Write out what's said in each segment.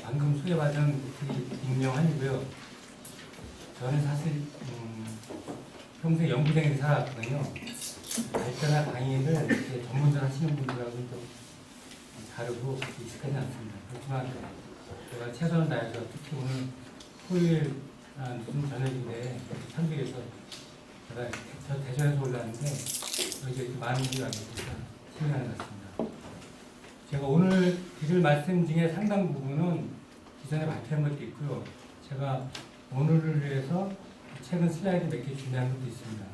방금 소개받은 임명환이고요. 저는 사실 평소에 연구생에서 살아왔거든요. 발전한 강의를 이렇게 전문적으로 하시는 분들하고는 좀 다르고 익숙하지 않습니다. 그렇지만 제가 최선을 다해서 특히 오늘 토요일 늦은 저녁인데 참석해서 제가 저 대전에서 올라왔는데 여기 이렇게 많은 분들이 와 계시니까 신뢰하는 것 같습니다. 제가 오늘 드릴 말씀 중에 상당 부분은 기존에 발표한 것도 있고요. 제가 오늘을 위해서 최근 슬라이드 몇 개 준비한 것도 있습니다.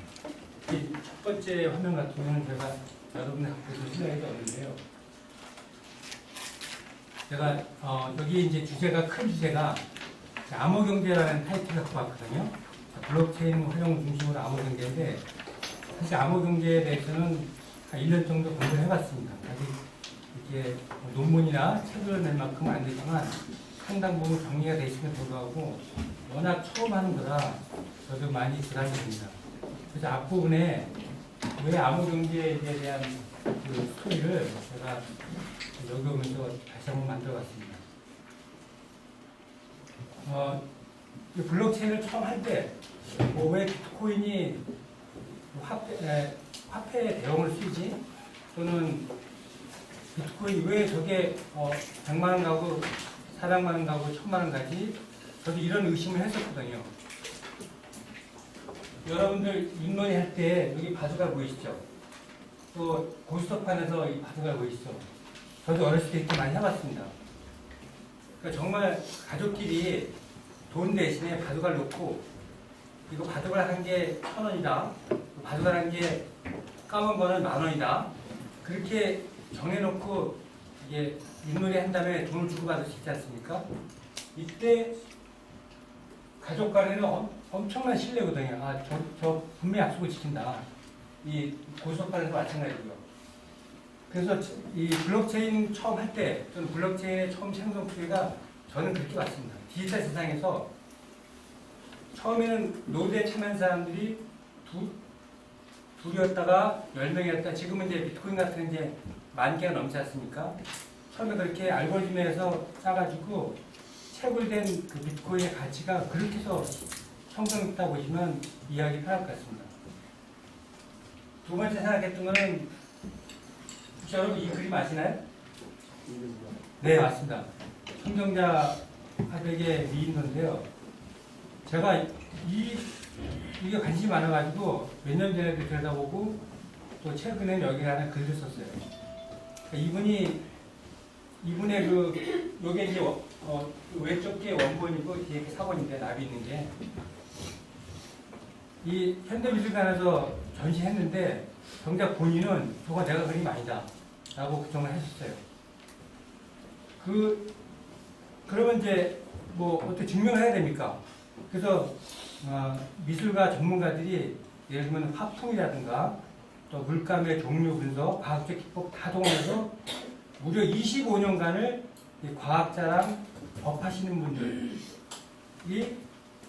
이 첫 번째 화면 같은 경우는 제가 여러분의 학교에서 슬라이드 얻는데요. 제가 여기 이제 주제가 큰 주제가 암호경제라는 타이틀을 갖고 왔거든요. 블록체인 활용 중심으로 암호경제인데 사실 암호경제에 대해서는 한 1년 정도 공부를 해봤습니다. 아직 이게 논문이나 책을 낼 만큼은 안 되지만 상당 부분 정리가 되어 있음에도 불구하고 워낙 처음 하는 거라 저도 많이 부담이 됩니다. 그래서 앞부분에 왜 암호경제에 대한 그 스토리를 제가 여기 오면서 다시 한번 만들어봤습니다. 이 블록체인을 처음 할 때 왜 비트코인이 화폐의 대형을 쓰지? 또는 비트코인 왜 저게 100만 원 가고 400만 원 가고 1000만 원 가지? 저도 이런 의심을 했었거든요. 여러분들 윷놀이 할 때 여기 바둑알 보이시죠? 또 고스톱판에서 이 바둑알 보이시죠? 저도 어렸을 때 이렇게 많이 해봤습니다. 그러니까 정말 가족끼리 돈 대신에 바둑알 놓고 이거 바둑알 한 개 1,000원이다. 바둑알 한 개 까만 거는 10,000원이다. 그렇게 정해놓고 이게 윷놀이 한 다음에 돈을 주고받을 수 있지 않습니까? 이때 가족 간에는 엄청난 신뢰거든요. 저 분명히 약속을 지킨다. 이 고스톱판에서 마찬가지고요. 그래서 이 블록체인 처음 할 때, 또는 블록체인의 처음 생성 추이가 저는 그렇게 봤습니다. 디지털 세상에서 처음에는 노드에 참여한 사람들이 둘이었다가 10명이었다. 지금은 이제 비트코인 같은 이제 10,000개가 넘지 않습니까? 처음에 그렇게 알고리즘에서 짜가지고 채굴된 그 비트코인의 가치가 그렇게 해서 형성했다 보시면 이해하기 편할 것 같습니다. 두 번째 생각했던 거는 혹시 여러분 이 그림 아시나요? 네, 맞습니다. 청정자 화백의 미인도인데요. 제가 이게 관심이 많아가지고 몇 년 전에도 들여다보고 또 최근에 여기 하나 글을 썼어요. 그러니까 이분의 요게 이제 왼쪽 게 원본이고 뒤에 게 사본인데 나비 있는 게 이 현대미술관에서 전시했는데 정작 본인은 저거 내가 그림이 아니다 라고 걱정을 했었어요. 그러면 이제 뭐 어떻게 증명을 해야 됩니까? 그래서 미술가 전문가들이 예를 들면 화풍이라든가 또 물감의 종류 분석, 과학적 기법 다 동원해서 무려 25년간을 과학자랑 법하시는 분들이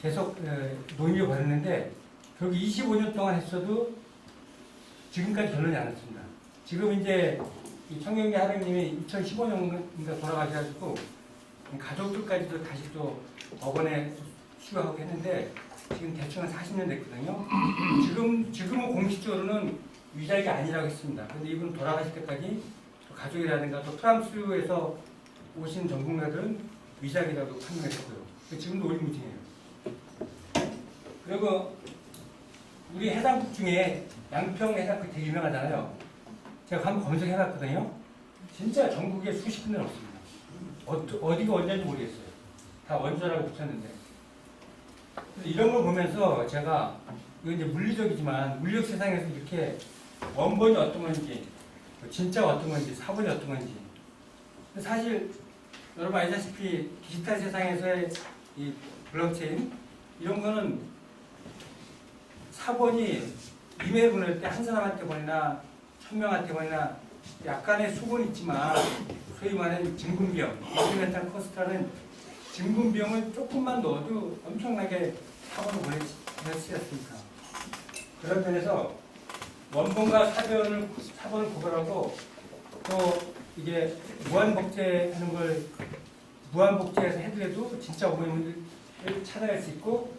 계속 논의를 벌였는데 결국 25년 동안 했어도 지금까지 결론이 안 났습니다. 지금 이제 청경기 하백님이 2015년인가 돌아가셔가지고 가족들까지도 다시 또 법원에 수여하고 했는데 지금 대충 한 40년 됐거든요. 지금은 공식적으로는 위작이 아니라고 했습니다. 그런데 이분 돌아가실 때까지 가족이라든가 또 프랑스에서 오신 전문가들은 위작이라고 판명했고요. 지금도 오리무중이에요. 그리고 우리 해상국 중에 양평 해상국 되게 유명하잖아요. 제가 한번 검색해봤거든요. 진짜 전국에 수십 군데 없습니다. 어디가 원자인지 모르겠어요. 다 원자라고 붙였는데. 이런 걸 보면서 제가 이건 이제 물리적이지만 물리적 세상에서 이렇게 원본이 어떤 건지 진짜 어떤 건지 사본이 어떤 건지 사실 여러분 아시다시피 디지털 세상에서의 이 블록체인 이런 거는 사본이 이메일 보낼 때 한 사람한테 보내나 1000명한테 보내나 약간의 수본이 있지만 소위 말하는 진군비용 인크리멘탈 코스트라는 진군비용을 조금만 넣어도 엄청나게 사본을 보내지 않습니까? 그런 면에서 원본과 사본을 구별하고 또 이게 무한복제하는 걸 무한복제해서 해더라도 진짜 오염을 찾아낼 수 있고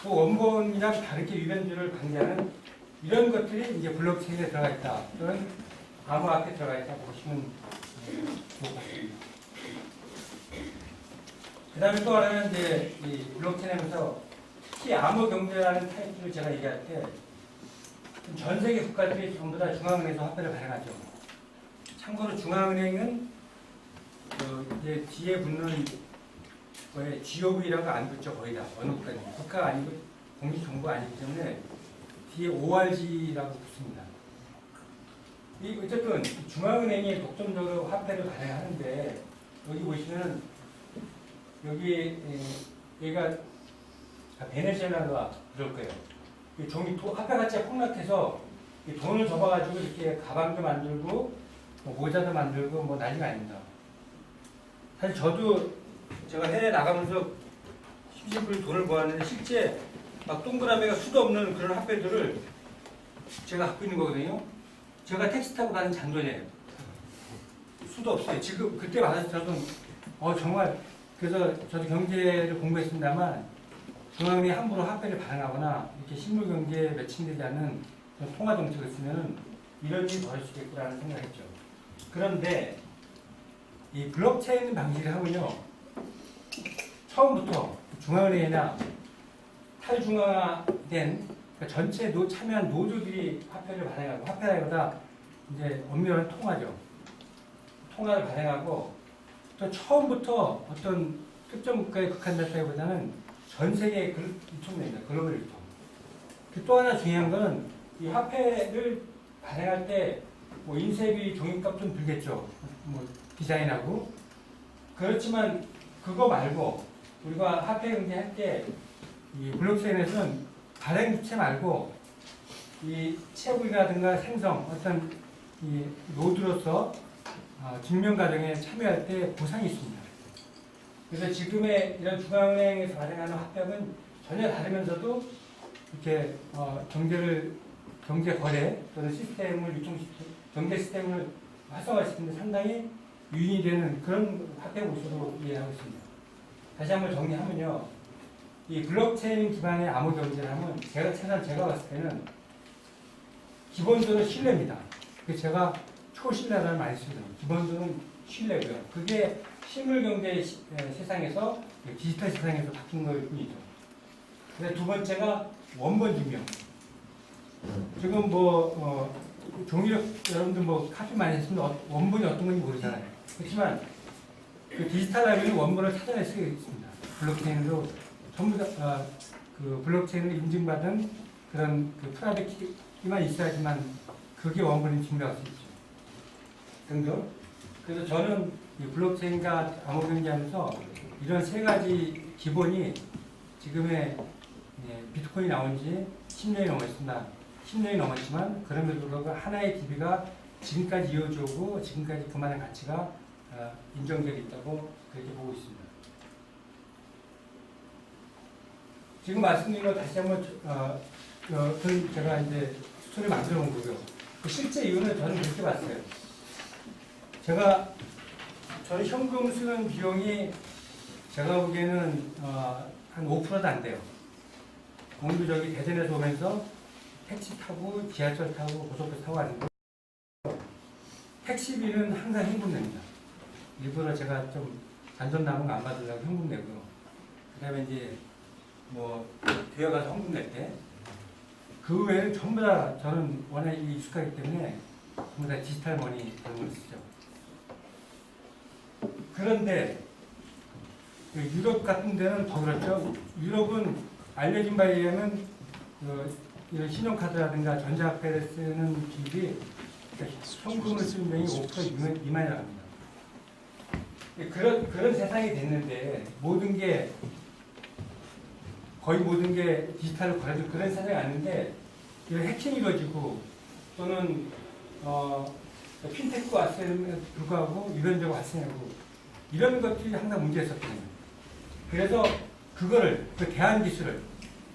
또 원본이랑 다르게 유변주를 관리하는 이런 것들이 이제 블록체인에 들어가 있다. 또는 암호화폐에 들어가 있다 보시면 좋을 것 같습니다. 그 다음에 또 하나는 이제 이 블록체인에서 특히 암호 경제라는 타이틀을 제가 얘기할 때 전 세계 국가들이 전부 다 중앙은행에서 화폐를 발행하죠. 참고로 중앙은행은 이제 뒤에 붙는 거에 GOV라는 거 안 붙죠. 거의 다 어느 국가든 국가가 아니고 공식정부가 아니기 때문에 뒤에 ORG라고 붙습니다. 이 어쨌든 중앙은행이 독점적으로 화폐를 발행하는데 여기 보시면 여기 얘가 베네수엘라가 그럴 거예요. 종이 화폐 가치가 폭락해서 돈을 접어가지고 이렇게 가방도 만들고 모자도 만들고 뭐 난리가 아닙니다. 사실 저도 제가 해외 나가면서 심심풀이 돈을 모았는데 실제 막 동그라미가 수도 없는 그런 화폐들을 제가 갖고 있는 거거든요. 제가 택시 타고 가는 잔돈이에요. 수도 없어요. 지금 그때 와서 저도 정말 그래서 저도 경제를 공부했습니다만 중앙은행이 함부로 화폐를 발행하거나 이렇게 실물 경제에 매칭되지 않는 통화 정책을 쓰면 이런 일이 벌어질 수 있겠구나라는 생각을 했죠. 그런데 이 블록체인 방식을 하면요. 처음부터 중앙은행이나 탈중앙화된 그러니까 전체 참여한 노조들이 화폐를 발행하고 화폐라기보다 이제 엄밀한 통화죠. 통화를 발행하고 또 처음부터 어떤 특정 국가에 국한됐다기보다는 전 세계에 유통됩니다. 글로벌 유통. 또 하나 중요한 거는 이 화폐를 발행할 때 뭐 인쇄비, 종이값 좀 들겠죠. 뭐 디자인하고. 그렇지만 그거 말고 우리가 화폐 경제할 때 이 블록체인에서는 발행 주체 말고 이 채굴이라든가 생성 어떤 이 노드로서 증명 과정에 참여할 때 보상이 있습니다. 그래서 지금의 이런 중앙은행에서 발행하는 화폐는 전혀 다르면서도 이렇게 경제 거래 또는 시스템을 경제 시스템을 활성화시키는 데 상당히 유인이 되는 그런 화폐 모습으로 이해하고 있습니다. 다시 한번 정리하면요, 이 블록체인 기반의 암호 경제를 하면 제가 봤을 때는 기본적으로 신뢰입니다. 제가 초신뢰라는 말을 씁니다. 기본적으로 신뢰고요. 그게 실물 경제 세상에서 디지털 세상에서 바뀐 걸 뿐이죠. 그래서 두 번째가 원본 증명. 지금 종이력 여러분들 카피 많이 했으면 원본이 어떤 건지 모르잖아요. 그렇지만 그 디지털하게는 원본을 찾아낼 수 있습니다. 블록체인으로 전부 다 그 블록체인을 인증받은 그런 그 프라이빗 키만 있어야지만 그게 원본을 증명할 수 있죠. 등등. 그래서 저는 이 블록체인과 암호경제하면서 이런 세 가지 기본이 지금의 비트코인이 나온 지 10년이 넘었습니다. 10년이 넘었지만 그럼에도 불구하고 하나의 DB가 지금까지 이어져 오고 지금까지 그만한 가치가 인정되고 있다고 그렇게 보고 있습니다. 지금 말씀드린 거 다시 한번 제가 이제 스토리 만들어 본 거고요. 실제 이유는 저는 그렇게 봤어요. 저는 현금 쓰는 비용이 제가 보기에는 한 5%도 안 돼요. 오늘도 저기 대전에서 오면서 택시 타고 지하철 타고 고속버스 타고 왔는데 택시비는 항상 현금 냅니다. 일부러 제가 좀 잔돈 남은 거 안 받으려고 현금 내고요. 그 다음에 이제 대여 가서 현금 낼 때 그 외에는 전부 다 저는 워낙 익숙하기 때문에 전부 다 디지털 머니 그런 걸 쓰죠. 그런데 유럽 같은 데는 더 그렇죠. 유럽은 알려진 바에 의하면 이런 신용카드라든가 전자화폐를 쓰는 기술이 현금을 쓰는 비용이 5% 미만이라고 합니다. 그런 세상이 됐는데 거의 모든 게 디지털로 거래되고 그런 세상이 왔는데 이런 해킹이 이루어지고 또는 핀테크가 왔음에도 불구하고 유변적으로 왔으냐고 이런 것들이 항상 문제였었거든요. 그래서 그거를 대안 기술을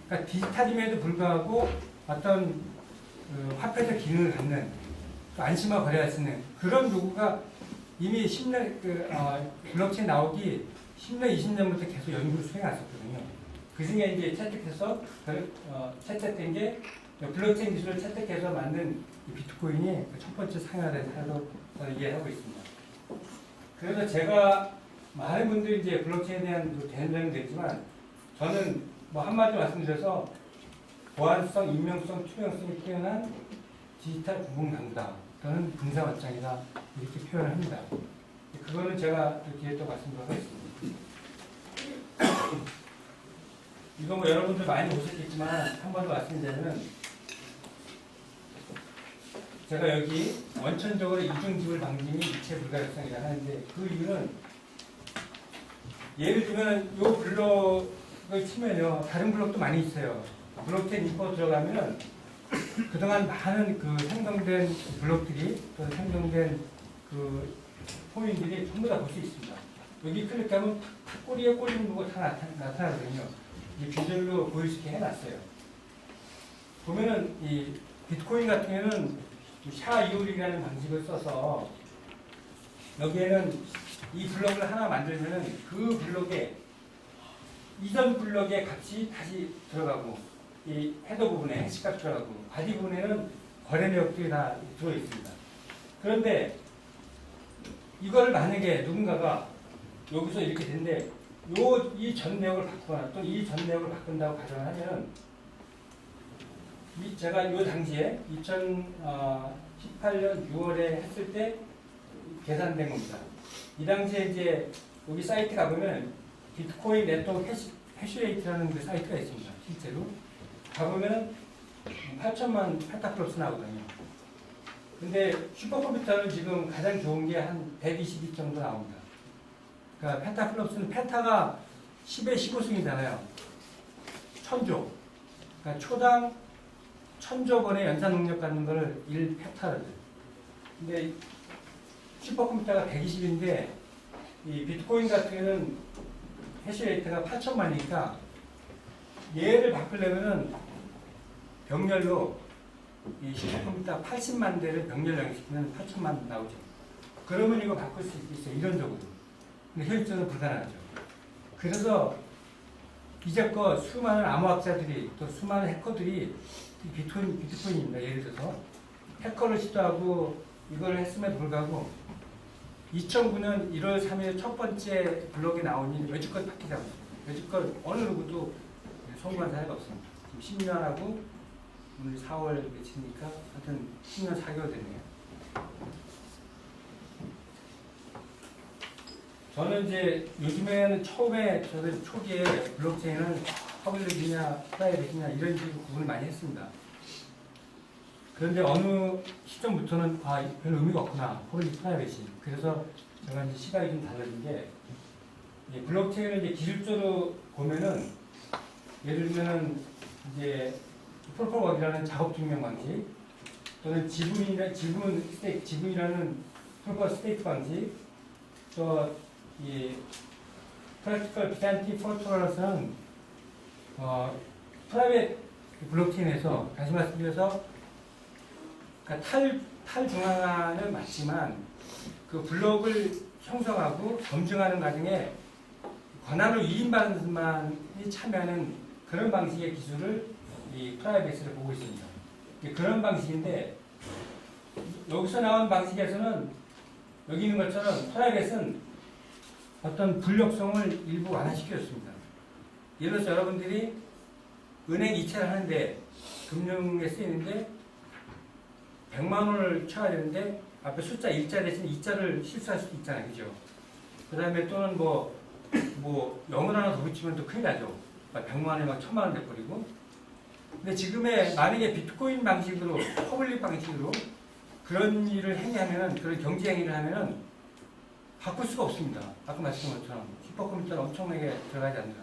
그러니까 디지털임에도 불구하고 어떤 화폐적 기능을 갖는 안심하고 거래할 수 있는 그런 요구가 이미 10년, 블록체인 나오기 10년, 20년부터 계속 연구를 수행했었거든요. 그 중에 이제 채택된 게 블록체인 기술을 채택해서 만든 이 비트코인이 첫 번째 상용화돼서 저는 이해하고 있습니다. 그래서 제가 많은 분들이 이제 블록체인에 대한 대응이 됐지만 저는 뭐 한마디로 말씀드려서 보안성, 익명성, 투명성이 뛰어난 디지털 공공당국이다. 저는 분사원장이다. 이렇게 표현을 합니다. 그거는 제가 뒤에 또 말씀드리겠습니다. 이거 뭐 여러분들 많이 보셨겠지만 한 번 더 말씀드리면 제가 여기 원천적으로 이중지불 방지 및 이체 불가역성이라 하는데 그 이유는 예를 들면 요 블록을 치면요 다른 블록도 많이 있어요. 블록체인 인포 들어가면 그동안 많은 그 생성된 블록들이 또 생성된 그 포인들이 전부 다 볼 수 있습니다. 여기 클릭하면 꼬리에 꼬리 보고 다 나타나거든요. 이 비주얼로 보일 수 있게 해놨어요. 보면은 이 비트코인 같은 경우는 샤256이라는 방식을 써서 여기에는 이 블록을 하나 만들면은 그 블록에 이전 블록의 값이 다시 들어가고 이 헤더 부분에 해시값 들어가고 바디 부분에는 거래 내역들이 다 들어있습니다. 그런데 이걸 만약에 누군가가 여기서 이렇게 된데 이 전 내역을 바꾸거나 또 이 전 내역을 바꾼다고 가정을 하면은 제가 이 당시에 2018년 6월에 했을 때 계산된 겁니다. 이 당시에 이제 여기 사이트 가보면 비트코인 네트워크 해시레이트라는 그 사이트가 있습니다. 실제로 가보면 8천만 펜타플롭스 나오거든요. 근데 슈퍼컴퓨터는 지금 가장 좋은 게 한 122 정도 나옵니다. 그러니까 펜타플롭스는 펜타가 10의 15승이잖아요. 1000조. 그러니까 초당 1000조 번의 연산 능력 갖는 거를 1펜타를. 근데 슈퍼컴퓨터가 120인데 이 비트코인 같은 경우는 해시레이트가 8천만이니까 얘를 바꾸려면은 병렬로 이 슈퍼컴퓨터 80만 대를 병렬 양식시키면 8천만 나오죠. 그러면 이거 바꿀 수 있어요. 이론적으로. 근데 현실적으로 불가능하죠. 그래서 이제껏 수많은 암호학자들이 또 수많은 해커들이 비트코인입니다. 예를 들어서 해커를 시도하고 이걸 했음에도 불구하고 2009년 1월 3일 첫 번째 블록에 나오니 여지껏 바뀌지 않습니다. 여지껏 어느 누구도 성공한 사례가 없습니다. 지금 10년하고 오늘 4월 며칠이니까 하여튼 10년 4개월 됐네요. 저는 이제 요즘에는 처음에 저는 초기에 블록체인은 퍼블릭이냐 프라이빗이냐 이런 식으로 구분을 많이 했습니다. 그런데 어느 시점부터는 별 의미가 없구나 퍼블릭 프라이빗이. 그래서 제가 이제 시각이 좀 달라진 게 블록체인을 이제 기술적으로 보면은 예를 들면은 이제 프로포워크라는 작업 증명 방식 또는 지분이라는 프로포 스테이트 방식 또 이 프랙티컬 비잔티 프로토콜에서는 프라이빗 블록체인에서 다시 말씀드려서 그러니까 탈중앙화는 맞지만 그 블록을 형성하고 검증하는 과정에 권한을 위임받는 사람만이 참여하는 그런 방식의 기술을 이 프라이빗을 보고 있습니다. 그런 방식인데 여기서 나온 방식에서는 여기 있는 것처럼 프라이빗은 어떤 불력성을 일부 완화시켰습니다. 예를 들어서 여러분들이 은행 이체를 하는데 금융에 쓰이는데 100만 원을 쳐야 되는데 앞에 숫자 1자 대신 2자를 실수할 수도 있잖아요. 그죠? 그 다음에 또는 뭐 0을 하나 더 붙이면 또 큰일 나죠. 100만 원에 막 1000만 원 돼버리고. 근데 지금의 만약에 비트코인 방식으로 퍼블릭 방식으로 그런 일을 행위하면은 그런 경제 행위를 하면은 바꿀 수가 없습니다. 아까 말씀한 것처럼 슈퍼컴퓨터는 엄청나게 들어가지 않는다.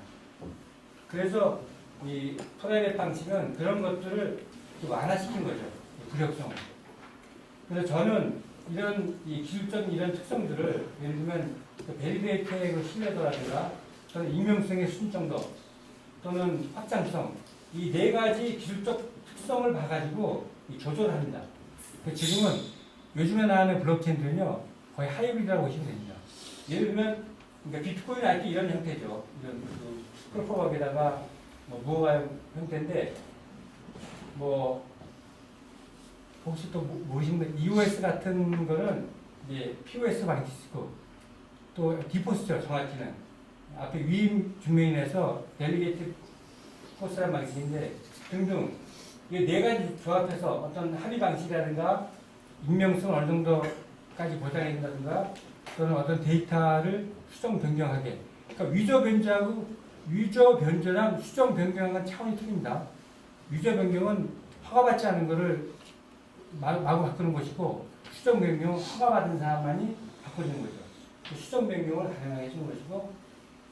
그래서 이 프라이빗 방식은 그런 것들을 좀 완화시킨 거죠. 불협성을. 그래서 저는 이런 이 기술적인 이런 특성들을 예를 들면 베리데이터의 그 신뢰도라든가 또는 익명성의 순정도 또는 확장성 이 네 가지 기술적 특성을 봐가지고 조절합니다. 지금은 요즘에 나오는 블록체인들은요 거의 하이브리드라고 보시면 됩니다. 예를 들면 그러니까 비트코인 알기 이런 형태죠. 이런 그 프로포박에다가 뭐 무화과 형태인데 뭐 혹시 또 모르시는 EOS 같은 거는 이제 POS 방식이고 또 디포스죠. 정확히는 앞에 위임 주명인에서 델리게이트 포스라는 방식인데 등등 이 네 가지 조합해서 어떤 합의 방식이라든가 익명성 어느 정도까지 보장해 준다든가 또는 어떤 데이터를 수정 변경하게 그러니까 위조 변조랑 수정 변경은 차원이 틀립니다. 위조 변경은 허가받지 않은 것을 마구 바꾸는 것이고 수정 변경은 허가받은 사람만이 바꿔주는 거죠. 수정 변경을 가능하게 해주는 것이고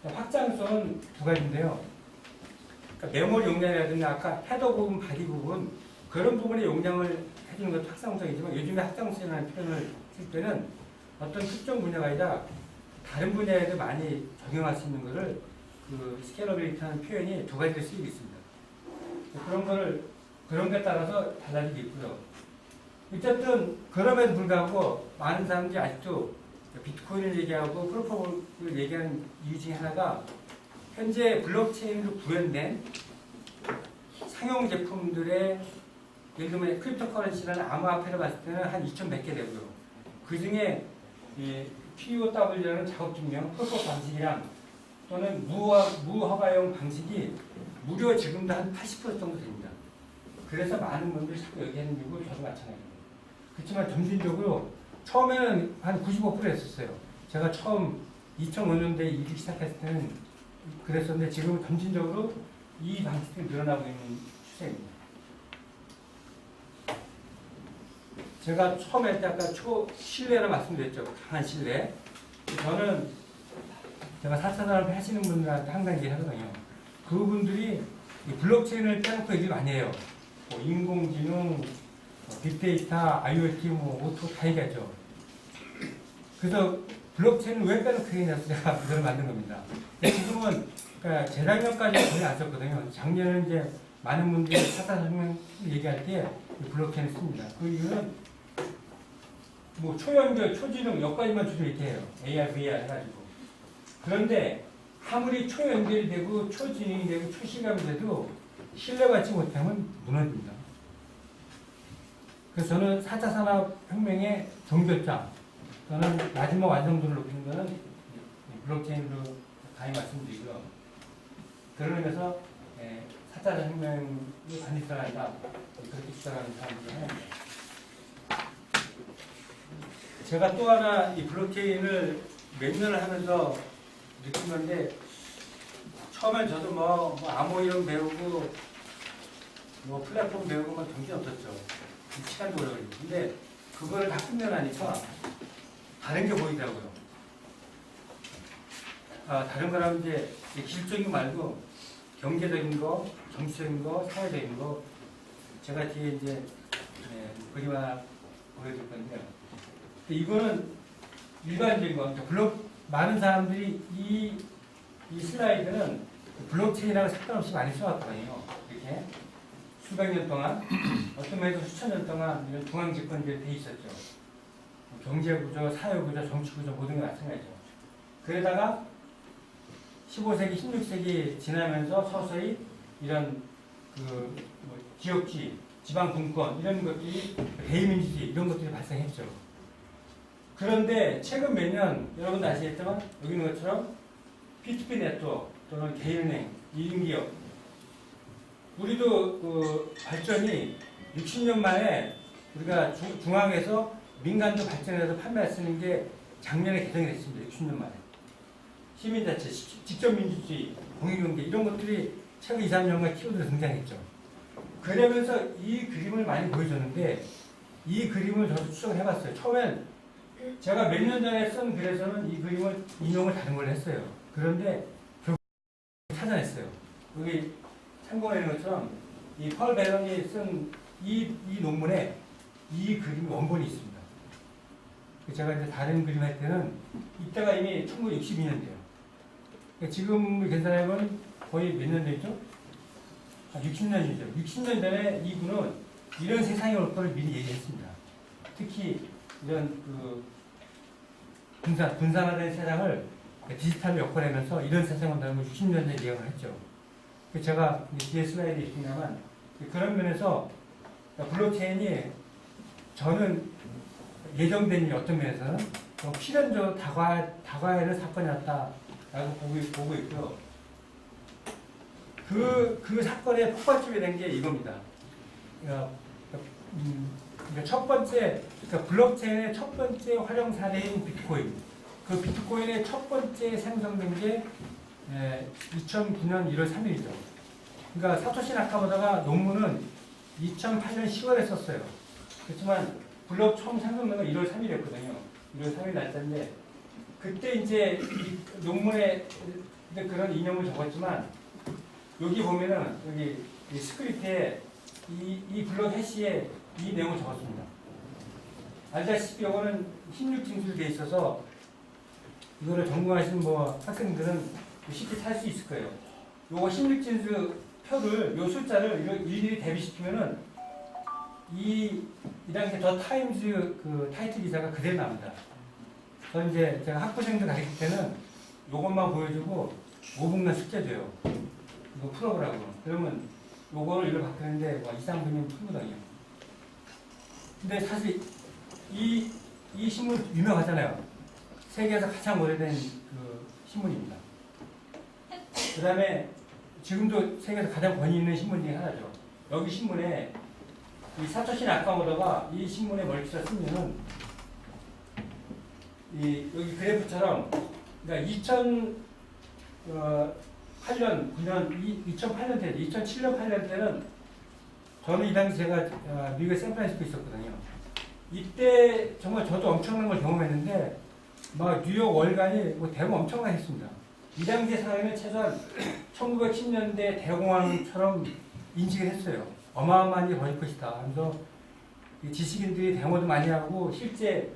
확장성은 두 가지인데요. 그러니까 메모리 용량이라든가 아까 헤더 부분, 바디 부분 그런 부분의 용량을 해주는 것도 확장성이지만 요즘에 확장성이라는 표현을 쓸 때는 어떤 특정 분야가 아니라 다른 분야에도 많이 적용할 수 있는 것을 그 스케일러빌리티라는 표현이 두 가지로 쓰이고 있습니다. 그런 것에 따라서 달라지고 있고요. 어쨌든 그럼에도 불구하고 많은 사람들이 아직도 비트코인을 얘기하고 프로포를 얘기하는 이유 중에 하나가 현재 블록체인으로 구현된 상용 제품들의 예를 들면 크립토커런시라는 암호화폐를 봤을 때는 한 2,100개 되고요. 그 중에 POW라는 작업증명 프로포 방식이랑 또는 무허가용 방식이 무려 지금도 한 80% 정도 됩니다. 그래서 많은 분들이 자꾸 얘기하는 이유고 저도 마찬가지입니다. 그렇지만 점진적으로 처음에는 한 95% 했었어요. 제가 처음 2005년도에 일기 시작했을 때는 그랬었는데 지금은 점진적으로 이 방식이 늘어나고 있는 추세입니다. 제가 처음에 할 때 아까 신뢰를 말씀드렸죠. 강한 신뢰. 저는 제가 4차 산업 하시는 분들한테 항상 얘기하거든요. 그분들이 블록체인을 빼놓고 얘기 많이 해요. 뭐 인공지능, 빅데이터, IoT, 오토 다 얘기하죠. 그래서 블록체인을 왜 빼놓고 얘기냐서 제가 그걸 만든 겁니다. 지금은 그러니까 재작년까지 거의 안 썼거든요. 작년에 이제 많은 분들이 4차 산업 얘기할 때 블록체인을 씁니다. 그 이유는 뭐 초연결, 초지능 여기까지만 주로 이렇게 해요. AR, VR 해가지고. 그런데 아무리 초연결이 되고 초지능이 되고 초시감이 돼도 신뢰받지 못하면 무너집니다. 그래서 저는 4차 산업혁명의 종결장, 저는 마지막 완성도를 높이는 것은 블록체인으로 강히 말씀드리고요. 그런 의미에서 4차 산업혁명이 반드시 들어간다. 그렇게 주장하는 사람들이 하나입니다. 제가 또 하나 이 블록체인을 몇 년을 하면서 느낀 건데 처음엔 저도 뭐 암호 이론 배우고 뭐 플랫폼 배우고 뭐 정신 없었죠. 시간도 오래 걸리고. 근데 그거를 다 끝내나니까 다른 게 보이더라고요. 다른 거라면 이제 기술적인 거 말고 경제적인 거, 정치적인 거, 사회적인 거 제가 뒤에 이제 그림 하나 보여줄 건데요. 이거는 일반적인 거, 많은 사람들이 이 슬라이드는 블록체인하고 상관없이 많이 써왔거든요. 이렇게 수백 년 동안, 어떤 면에서 수천 년 동안 이런 중앙집권제에 돼 있었죠. 경제구조, 사회구조, 정치구조 모든 게 마찬가지죠. 그러다가 15세기, 16세기 지나면서 서서히 이런 뭐 지역주의, 지방분권 이런 것들이 대의민주주의 이런 것들이 발생했죠. 그런데 최근 몇 년 여러분도 아시겠지만 여기 있는 것처럼 P2P 네트워크 또는 개인은행, 1인기업 우리도 그 발전이 60년 만에 우리가 중앙에서 민간도 발전해서 판매할 수 있는 게 작년에 개정이 됐습니다. 60년 만에. 시민자치, 직접민주주의, 공익경제 이런 것들이 최근 2, 3년간 키워드로 등장했죠. 그러면서 이 그림을 많이 보여줬는데 이 그림을 저도 추적을 해봤어요. 처음엔 제가 몇 년 전에 쓴 글에서는 이 그림을 인용을 다른 걸 했어요. 그런데 결국 찾아냈어요. 여기 참고해 있는 것처럼 이 펄 벨런이 쓴 이 논문에 이 그림이 원본이 있습니다. 제가 이제 다른 그림 할 때는 이때가 이미 1962년대예요. 지금 계산해보면 거의 몇 년 됐죠? 60년이죠. 60년 전에 이분은 이런 세상이 올 거를 미리 얘기했습니다. 특히 이런 분산화된 세상을 디지털로 엮어내면서 이런 세상을 온다는 걸 60년 전에 예언을 했죠. 제가 뒤에 슬라이드에 있습니다만 그런 면에서 블록체인이 저는 예정된 일이 어떤 면에서는 필연적으로 다가야 하는 사건이었다라고 보고 있고요. 그 사건의 폭발점이 된 게 이겁니다. 첫 번째, 블록체인의 첫 번째 활용 사례인 비트코인. 그 비트코인의 첫 번째 생성된 게 2009년 1월 3일이죠. 그러니까 사토시 나카모토가 논문은 2008년 10월에 썼어요. 그렇지만 블록 처음 생성된 건 1월 3일이었거든요. 1월 3일 날짜인데 그때 이제 이 논문에 그런 이념을 적었지만 여기 보면은 여기 이 스크립트에 이 블록 해시에 이 내용을 적었습니다. 알다시피 이거는 16진술이 돼 있어서 이거를 전공하신 학생들은 쉽게 살 수 있을 거예요. 요거 16진술 표를 요 숫자를 일일이 대비시키면은 이 당시에 더 타임즈 그 타이틀 기사가 그대로 나옵니다. 저는 이제 제가 학부생들 가르칠 때는 요것만 보여주고 5분간 숙제 줘요. 이거 풀어보라고. 그러면 요거를 이걸 바꾸는데 2, 3분이면 풀거든요. 근데 사실 이 신문 유명하잖아요. 세계에서 가장 오래된 그 신문입니다. 그 다음에 지금도 세계에서 가장 권위 있는 신문 중에 하나죠. 여기 신문에 이 사토시 나카모토가 이 신문에 뭘 쓰면은 여기 그래프처럼 그러니까 2008년, 9년, 2008년 때, 2007년, 8년 때는 저는 이 당시 제가 미국의 샌프란시스코에 있었거든요. 이때 정말 저도 엄청난 걸 경험했는데 막 뉴욕 월간이 대응 엄청나게 했습니다. 이 당시의 상황에는 최소한 1910년대 대공황처럼 인식을 했어요. 어마어마한 일이 벌일 것이다 하면서 지식인들이 데모도 많이 하고 실제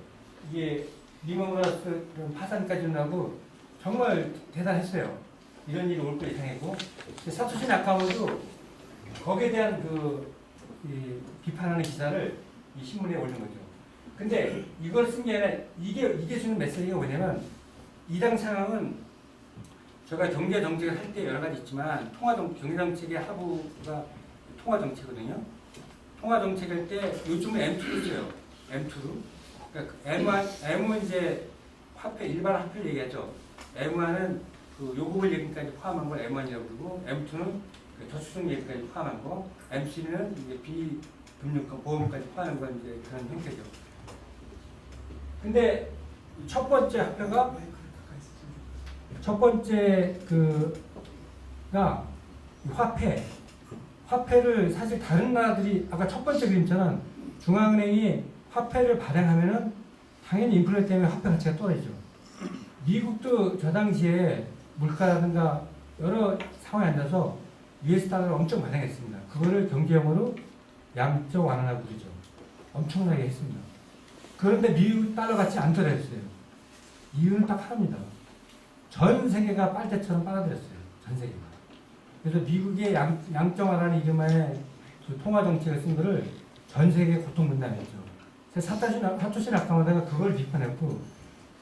이게 리먼브라더스 파산까지 나고 정말 대단했어요. 이런 일이 올 거 예상했고 사토시 나카모토도 거기에 대한 비판하는 기사를 이 신문에 올린 거죠. 근데 이걸 쓴 게 아니라 이게 주는 메시지가 뭐냐면 이 당 상황은 제가 경제 정책을 할 때 여러 가지 있지만 경제 정책의 하부가 통화 정책이거든요. 통화 정책일 때 요즘은 M2를 써요. M2로. 그러니까 M은 이제 화폐 일반 화폐를 얘기하죠. M1은 그 요금을 얘기까지 포함한 걸 M1이라고 부르고 M2는 그 저축성 얘기까지 포함한 거, M3는 이제 비금융권 보험까지 포함한 건 이제 그런 형태죠. 근데 첫 번째 화폐가 화폐를 사실 다른 나라들이 아까 첫 번째 그림처럼 중앙은행이 화폐를 발행하면은 당연히 인플레 때문에 화폐 가치가 떨어지죠. 미국도 저 당시에 물가라든가 여러 상황에 앉아서 US 달러를 엄청 발행했습니다. 그거를 경제용어로 양적 완화라고 부르죠. 엄청나게 했습니다. 그런데 미국 달러 같이 안 떨어졌어요. 이유는 딱 하나입니다. 전 세계가 빨대처럼 빨아들였어요. 전 세계가. 그래서 미국의 양적 완화라는 이름의 그 통화 정책을 쓴 거를 전 세계에 고통분담했죠. 사토시 나카모토가 그걸 비판했고,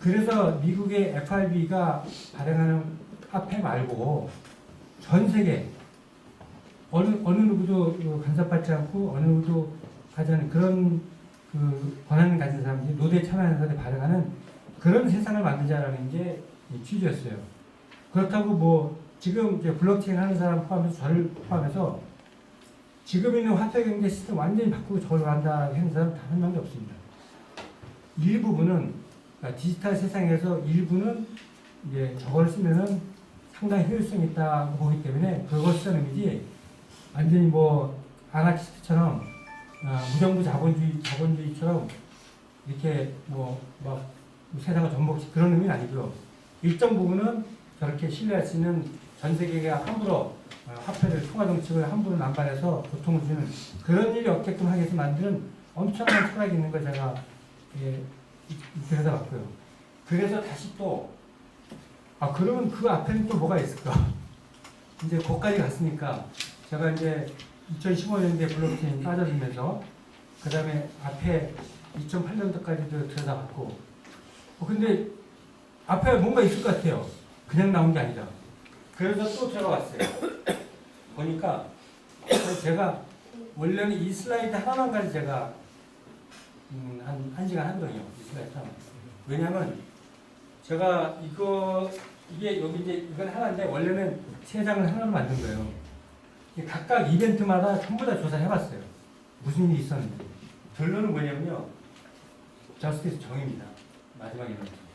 그래서 미국의 FRB가 발행하는 화폐 말고 전 세계 어느 누구도 간섭받지 않고 어느 누구도 가지 않은 그런 그 권한을 가진 사람들이 노대에 참여하는 사람들이 발행하는 그런 세상을 만들자라는 게 취지였어요. 그렇다고 지금 이제 블록체인 하는 사람 포함해서 저를 포함해서 지금 있는 화폐 경제 시스템 완전히 바꾸고 저걸 한다 하는 사람 단 한 명도 없습니다. 일부분은 그러니까 디지털 세상에서 일부는 이제 저걸 쓰면은 상당히 효율성이 있다고 보기 때문에 그걸 쓰는 의미지 완전히 아나키스트처럼 무정부 자본주의처럼 이렇게 막 세상을 전복시 그런 의미는 아니고요. 일정 부분은 저렇게 신뢰할 수 있는 전 세계가 함부로 화폐를 통화 정책을 함부로 남발해서 고통을 주는 그런 일이 없게끔 하기 위해서 만드는 엄청난 철학이 있는 걸 제가 들여다봤고요. 그래서 다시 또 그러면 그 앞에는 또 뭐가 있을까? 이제 거기까지 갔으니까 제가 이제 2015년도에 블록체인 빠져들면서 그 다음에 앞에 2008년도까지도 들여다봤고 근데 앞에 뭔가 있을 것 같아요. 그냥 나온 게 아니라. 그래서 또 제가 왔어요. 보니까 제가 원래는 이 슬라이드 하나만 가지고 제가 한 시간 하거든요. 이 슬라이드 하나. 왜냐면 제가 이게 여기 이제 이건 하나인데 원래는 세 장을 하나로 만든 거예요. 각각 이벤트마다 전부 다 조사를 해봤어요. 무슨 일이 있었는지. 결론은 뭐냐면요. 저스티스 정의입니다. 마지막에는.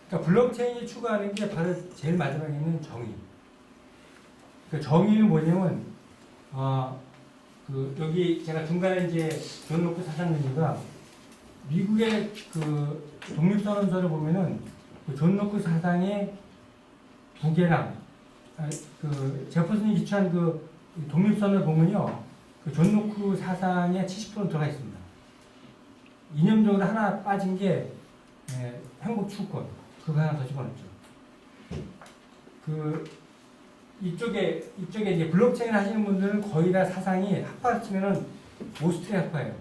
그러니까 블록체인이 추구하는 게 바로 제일 마지막에 있는 정의. 그 정의는 뭐냐면, 여기 제가 중간에 이제 존 로크 사상론이가 미국의 그 독립선언서를 보면은 그존 로크 사상의 두 개랑 그 제퍼슨이 기초한 그 독립선언을 보면요. 그 존 로크 사상의 70%는 들어가 있습니다. 이념적으로 하나 빠진 게 행복 추구권. 그거 하나 더 집어넣죠. 이쪽에 이제 블록체인 하시는 분들은 거의 다 사상이 학파 치면은 오스트리 학파예요.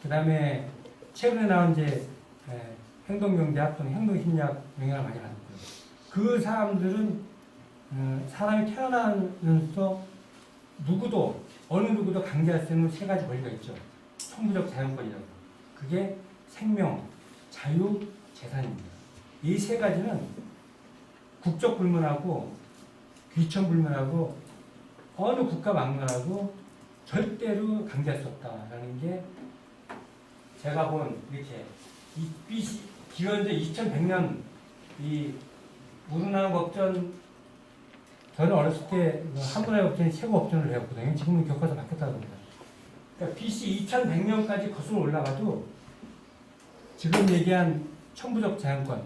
그 다음에 최근에 나온 이제 행동경제학 또는 행동심리학 영향을 많이 받았고요. 그 사람들은 사람이 태어나면서 어느 누구도 강제할 수 있는 세 가지 권리가 있죠. 천부적 자연권이라고. 그게 생명, 자유, 재산입니다. 이 세 가지는 국적 불문하고 귀천불문하고 어느 국가 막론하고 절대로 강제할 수 없다라는 게 제가 본 이렇게 기원전 2100년 이 우르나우 법전 저는 어렸을 때 한문화의 법전이 최고 법전을 배웠거든요. 지금은 교과서 바뀌었다고 합니다. 그러니까 BC 2100년까지 거슬러 올라가도 지금 얘기한 천부적 자연권,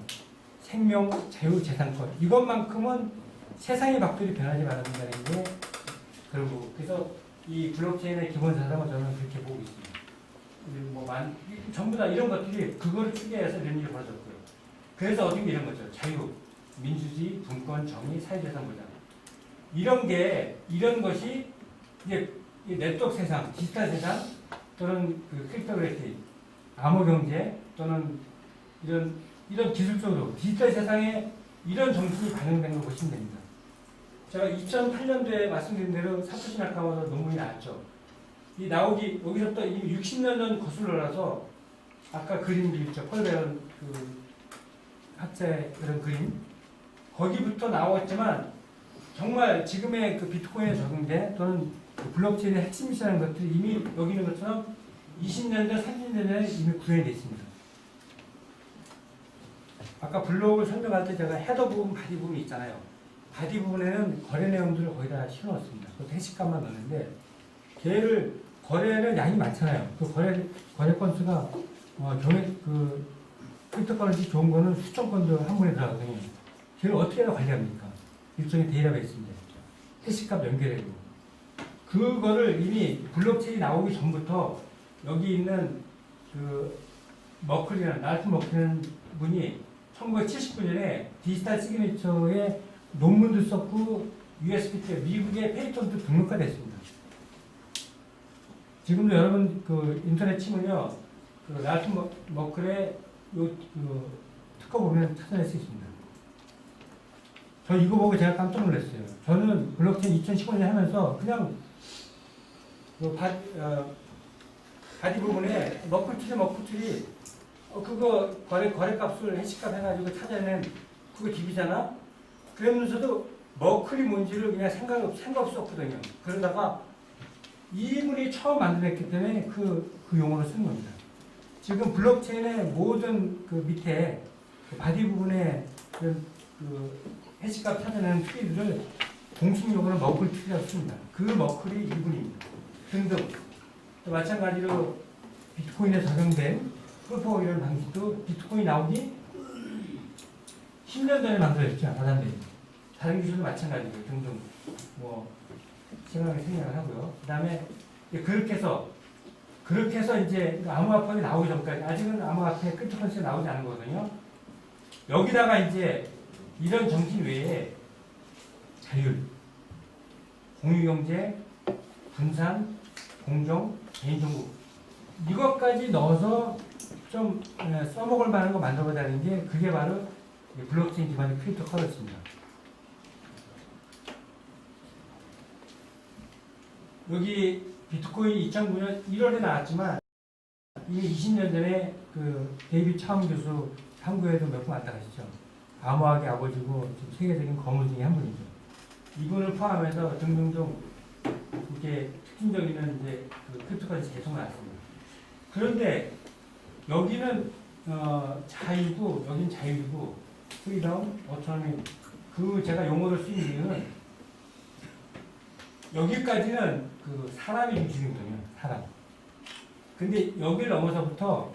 생명, 자유, 재산권 이것만큼은 세상의 박들이 변하지 말아야 된다는 게 그래서 이 블록체인의 기본 사상은 저는 그렇게 보고 있습니다. 전부 다 이런 것들이 그거를 추계해서 이런 일이 벌어졌고요. 그래서 얻은 게 이런 거죠. 자유, 민주주의, 분권, 정의, 사회재산 보장. 이런 것이 이제 네트워크 세상, 디지털 세상 또는 그 크립토그래피, 암호경제 또는 이런 기술적으로 디지털 세상에 이런 정신이 반영된 걸 보시면 됩니다. 제가 2008년도에 말씀드린 대로 사토시 나카모토 논문이 나왔죠. 여기서부터 이미 60년 전 거슬러 올라서 아까 그림들 있죠. 펄베런 그 학자의 그런 그림. 거기부터 나왔지만 정말 지금의 그 비트코인에 적용된 또는 그 블록체인의 핵심이라는 것들이 이미 여기 있는 것처럼 20년 전, 30년 전에 이미 구현이 되어 있습니다. 아까 블록을 설명할 때 제가 헤더 부분, 바디 부분이 있잖아요. 바디 부분에는 거래 내용들을 거의 다 실어넣습니다. 그것도 해시값만 넣는데 거래는 양이 많잖아요. 그 거래 건수가 크립토커런시 좋은 거는 수천 건도 한 번에 들어가거든요. 걔를 어떻게 관리합니까? 일종의 데이터베이스인데 해시값 연결해고 그거를 이미 블록체인이 나오기 전부터 여기 있는 그 날튼 머클이라는 분이 1979년에 디지털 시그니처에 논문도 썼고 USB 때 미국의 페이턴트 등록가 됐습니다. 지금도 여러분 그 인터넷 치면요, 그 날튼 머클의 특허 보면 찾아낼 수 있습니다. 저 이거 보고 제가 깜짝 놀랐어요. 저는 블록체인 2015년에 하면서 그냥 바디 부분에 머클트리 그거 거래값을 해시값 해가지고 찾아낸 그거 DB잖아. 그러면서도 머클이 뭔지를 그냥 생각 없이 없거든요. 그러다가 이분이 처음 만들었기 때문에 그 용어를 쓴 겁니다. 지금 블록체인의 모든 그 밑에 그 바디 부분에 그 해시값 찾아내는 트리들을 공식 용어는 머클 트리라고 씁니다. 그 머클이 이분입니다. 등등. 또 마찬가지로 비트코인에 적용된 프로포 이런 방식도 비트코인 나오기 10년 전에 만들어졌죠. 다른 기술도 마찬가지고 등등 생각을 하고요. 그 다음에 그렇게 해서 이제 암호화폐가 나오기 전까지 아직은 암호화폐 크립토커런시가 나오지 않은 거거든요. 여기다가 이제 이런 정신 외에 자율, 공유경제, 분산, 공정, 개인정보 이것까지 넣어서 좀 써먹을 만한 거 만들어보자는 게 그게 바로 블록체인 기반의 크립토 커런시입니다. 여기 비트코인 2009년 1월에 나왔지만 이미 20년 전에 그 데이빗 차움 교수 한국에도 몇 번 왔다 가시죠. 암호학의 아버지고 세계적인 거물 중에 한 분이죠. 이분을 포함해서 등등등 이렇게 특징적인 이제 그 크립토커런시 계속 나왔습니다. 그런데 여기는 자유고 여긴 자유고 프리덤, 오토노미 그 제가 용어를 쓰인 이유는 여기까지는 그 사람이 움직이거든요. 사람. 근데 여기를 넘어서부터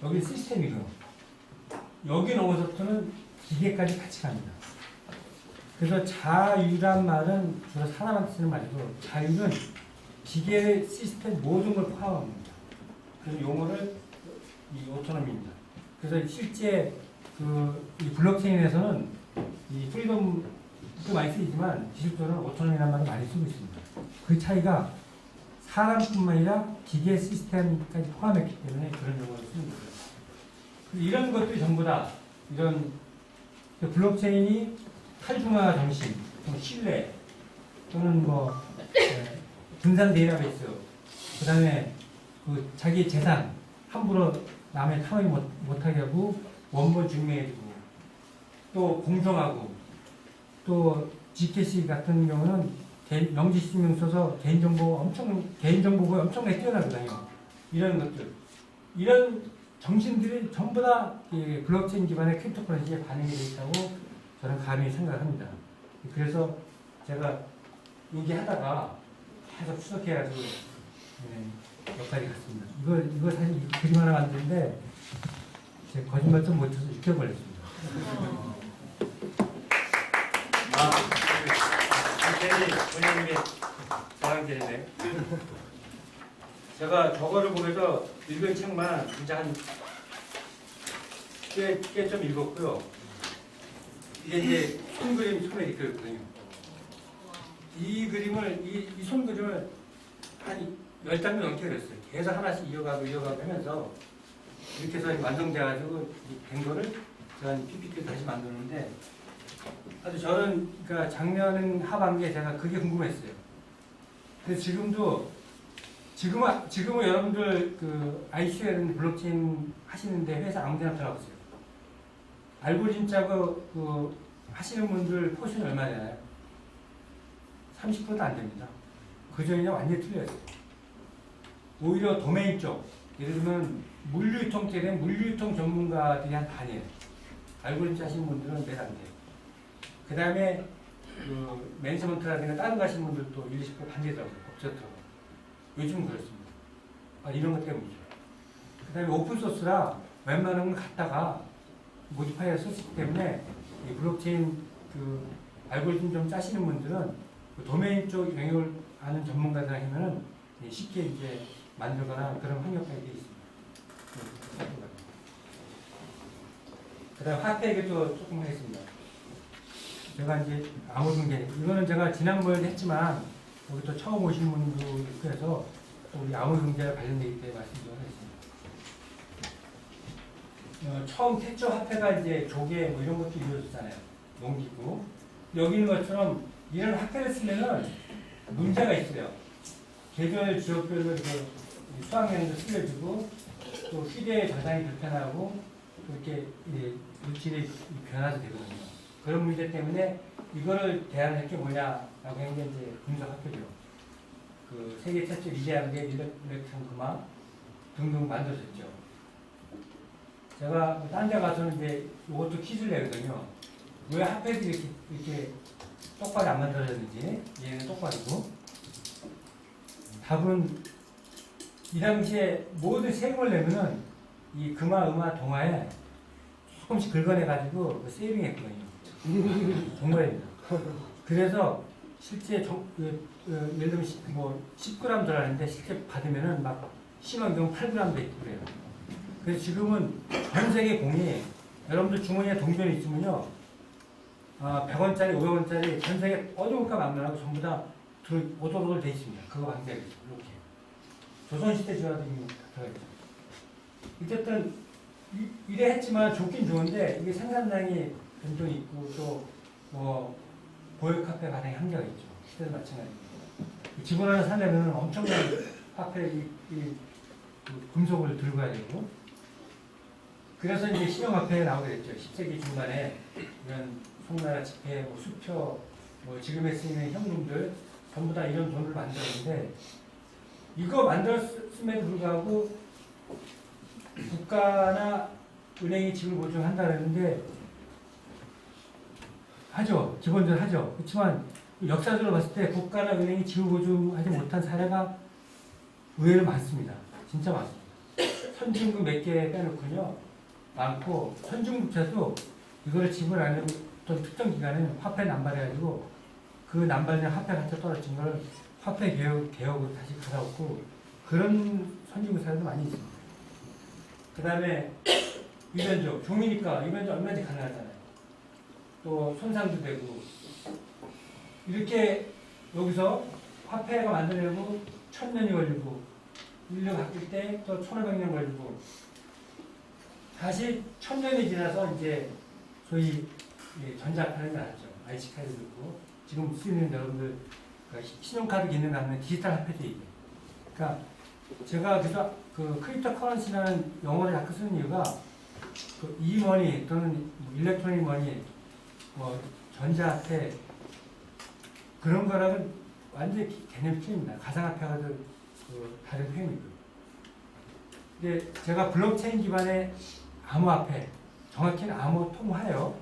여기 시스템이고 여기 넘어서부터는 기계까지 같이 갑니다. 그래서 자유란 말은 주로 사람한테 쓰는 말이고 자유는 기계 시스템 모든 걸 포함합니다. 그래서 용어를 이 오토노미입니다. 그래서 실제 이 블록체인에서는 이 프리덤도 많이 쓰이지만 기술적으로는 오토노미라는 말을 많이 쓰고 있습니다. 그 차이가 사람뿐만 아니라 기계 시스템까지 포함했기 때문에 그런 용어를 쓰는 거예요. 이런 것들이 전부 다 이런 블록체인이 탈중화 정신, 신뢰 또는 분산 데이터베이스, 그 다음에 그 자기 재산 함부로 남의 탐욕 못하게 하고 원본 증명해주고 또 공정하고 또 G캐시 같은 경우는 명지신명 써서 개인정보가 엄청나게 뛰어나거든요. 이런 것들, 이런 정신들이 전부 다 블록체인 기반의 크립토커런시에 반영이 되어 있다고 저는 감히 생각합니다. 그래서 제가 여기 하다가 계속 추적해가지고 여기까지 갔습니다. 이거 사실 그림 하나 만드는데 제가 거짓말 좀 못해서 6개월 걸렸습니다. 괜히 본인에게 자랑질이네. 제가 저거를 보면서 읽은 책만 진짜 한 꽤 좀 읽었고요. 이게 이제 손그림 손에 이렇게 그렸거든요. 이 그림을, 이 손그림을 한 10장면 넘게 그렸어요. 계속 하나씩 이어가고 하면서 이렇게 해서 완성돼가지고 된 거를 제가 PPT를 다시 만드는데 아주 저는 그러니까 작년 하반기에 제가 그게 궁금했어요. 그래서 지금은 여러분들 그 ICO라는 블록체인 하시는데 회사 아무 데나 들어가보세요. 알고리즘 짜고 하시는 분들 포션이 얼마 되나요? 30%도 안 됩니다. 그 전이랑 완전히 틀려요. 오히려 도메인 쪽, 예를 들면 물류유통 쪽에 물류유통 전문가들이 한 반이에요. 알고리즘 짜시는 분들은 몇 안 돼요. 그 다음에 그 매니지먼트라든가 다른 거 하시는 분들도 1, 20% 반대더라고요. 법적으로. 요즘은 그렇습니다. 이런 것 때문이죠. 그 다음에 오픈소스라 웬만한 건 갖다가 모디파이어 썼기 때문에 이 블록체인 그 알고리즘 좀 짜시는 분들은 그 도메인 쪽 영역을 아는 전문가들 아니면은 쉽게 이제 만들거나 그런 환경까지 되어 있습니다. 그 다음 화폐 얘기도 조금 하겠습니다. 제가 이제 암호경제, 이거는 제가 지난번에도 했지만 여기 또 처음 오신 분도 있고 해서 또 우리 암호경제와 관련되기 때문에 말씀 좀 하겠습니다. 처음 태초 화폐가 이제 조개 뭐 이런 것도 이루어졌잖아요. 농기구. 여기 있는 것처럼 이런 화폐를 쓰면은 문제가 있어요. 개별 지역별로 수학여행도 틀려지고 또 휴대 저장이 불편하고 또 이렇게 물질이 변화도 되거든요. 그런 문제 때문에 이거를 대안할 게 뭐냐라고 하는 게 이제 분석학교죠. 그 세계 최초 리레하게 일렉트론 금화 등등 만들어졌죠. 제가 딴 데 가서는 이제 이것도 퀴즈를 내거든요. 왜 화폐들이 이렇게 똑바로 안 만들어졌는지, 얘는 똑바르고. 답은 이 당시에 모든 세금을 내면은 이 금화, 음화, 동화에 조금씩 긁어내가지고 세이빙 했거든요. 정말입니다. 그래서 실제 예를 들면 10g 들어가는데 실제 받으면은 막 심한 경우 8g도 있고 그래요. 그래서 지금은 전 세계 공이 여러분들 주머니에 동전이 있으면요, 100원짜리, 500원짜리 전 세계 어느 국가 막론하고 전부 다 오돌오돌 돼 있습니다. 그거 방대로 이렇게 조선시대 지화도 들어있죠. 어쨌든 이래 했지만 좋긴 좋은데 이게 생산량이 변동이 있고 또 뭐 보유 카페 발행 한계가 있죠. 시대도 마찬가지고 지분 하나 사려면 엄청난 화폐 그 금속을 들고 가야 되고 그래서 이제 신용화폐에 나오게 됐죠. 10세기 중반에 이런 송나라 지폐, 뭐 수표, 뭐 지금에 쓰이는 현금들 전부 다 이런 돈을 만들었는데 이거 만들었음에도 불구하고 국가나 은행이 지불 보증한다 그랬는데 하죠. 기본적으로 하죠. 그렇지만 역사적으로 봤을 때 국가나 은행이 지불 보증하지 못한 사례가 의외로 많습니다. 진짜 많습니다. 선진국 몇 개 빼놓고요. 많고 선진국자도 이거를 지불 안 하고 어떤 특정 기간에 화폐 남발해가지고 그 남발된 화폐 가치가 떨어진 걸 화폐 개혁으로 다시 갈아엎고 그런 선진국 사례도 많이 있습니다. 그 다음에 위변조, 종이니까 위변조 얼마든지 가능하잖아요. 또 손상도 되고 이렇게 여기서 화폐가 만들려고 1000년이 걸리고 인류 바뀔 때 또 1500년 걸리고 다시 1000년이 지나서 이제 소위 전자화폐를 나왔죠. IC카드도 있고 지금 쓰는 여러분들 신용카드 기능 갖는 디지털 화폐도 있고 그러니까 제가 그래서 그 크립토 커런시라는 용어를 자꾸 쓰는 이유가 그 이머니 또는 일렉트로닉 머니 뭐 전자화폐 그런 거랑은 완전히 개념이 틀립니다. 가상화폐와도 그 다른 표현이고요. 근데 제가 블록체인 기반의 암호화폐, 정확히는 암호통화예요.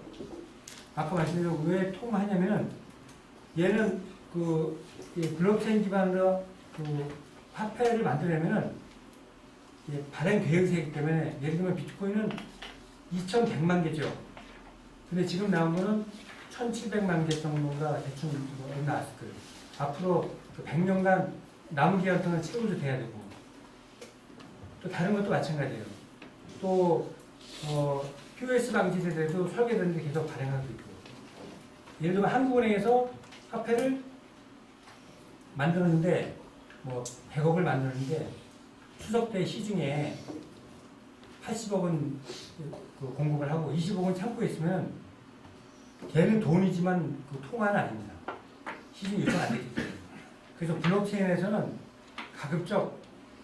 아까 말씀드린 왜 통화하냐면은 얘는 그 블록체인 기반으로 그 화폐를 만들려면은 발행 계획이기 때문에 예를 들면 비트코인은 2100만 개죠. 근데 지금 나온 거는 1700만 개 정도가 대충 나왔을 거예요. 앞으로 그 100년간 남은 기간 동안 채워도 돼야 되고 또 다른 것도 마찬가지예요. 또 POS 방지 세대도 설계되는데 계속 발행하고 있고 예를 들면 한국은행에서 화폐를 만들었는데 뭐 100억을 만들었는데 추석 때 시중에 80억은 그 공급을 하고 20억은 창고에 있으면 걔는 돈이지만 그 통화는 아닙니다. 시중 유통 안 되기 때문에. 그래서 블록체인에서는 가급적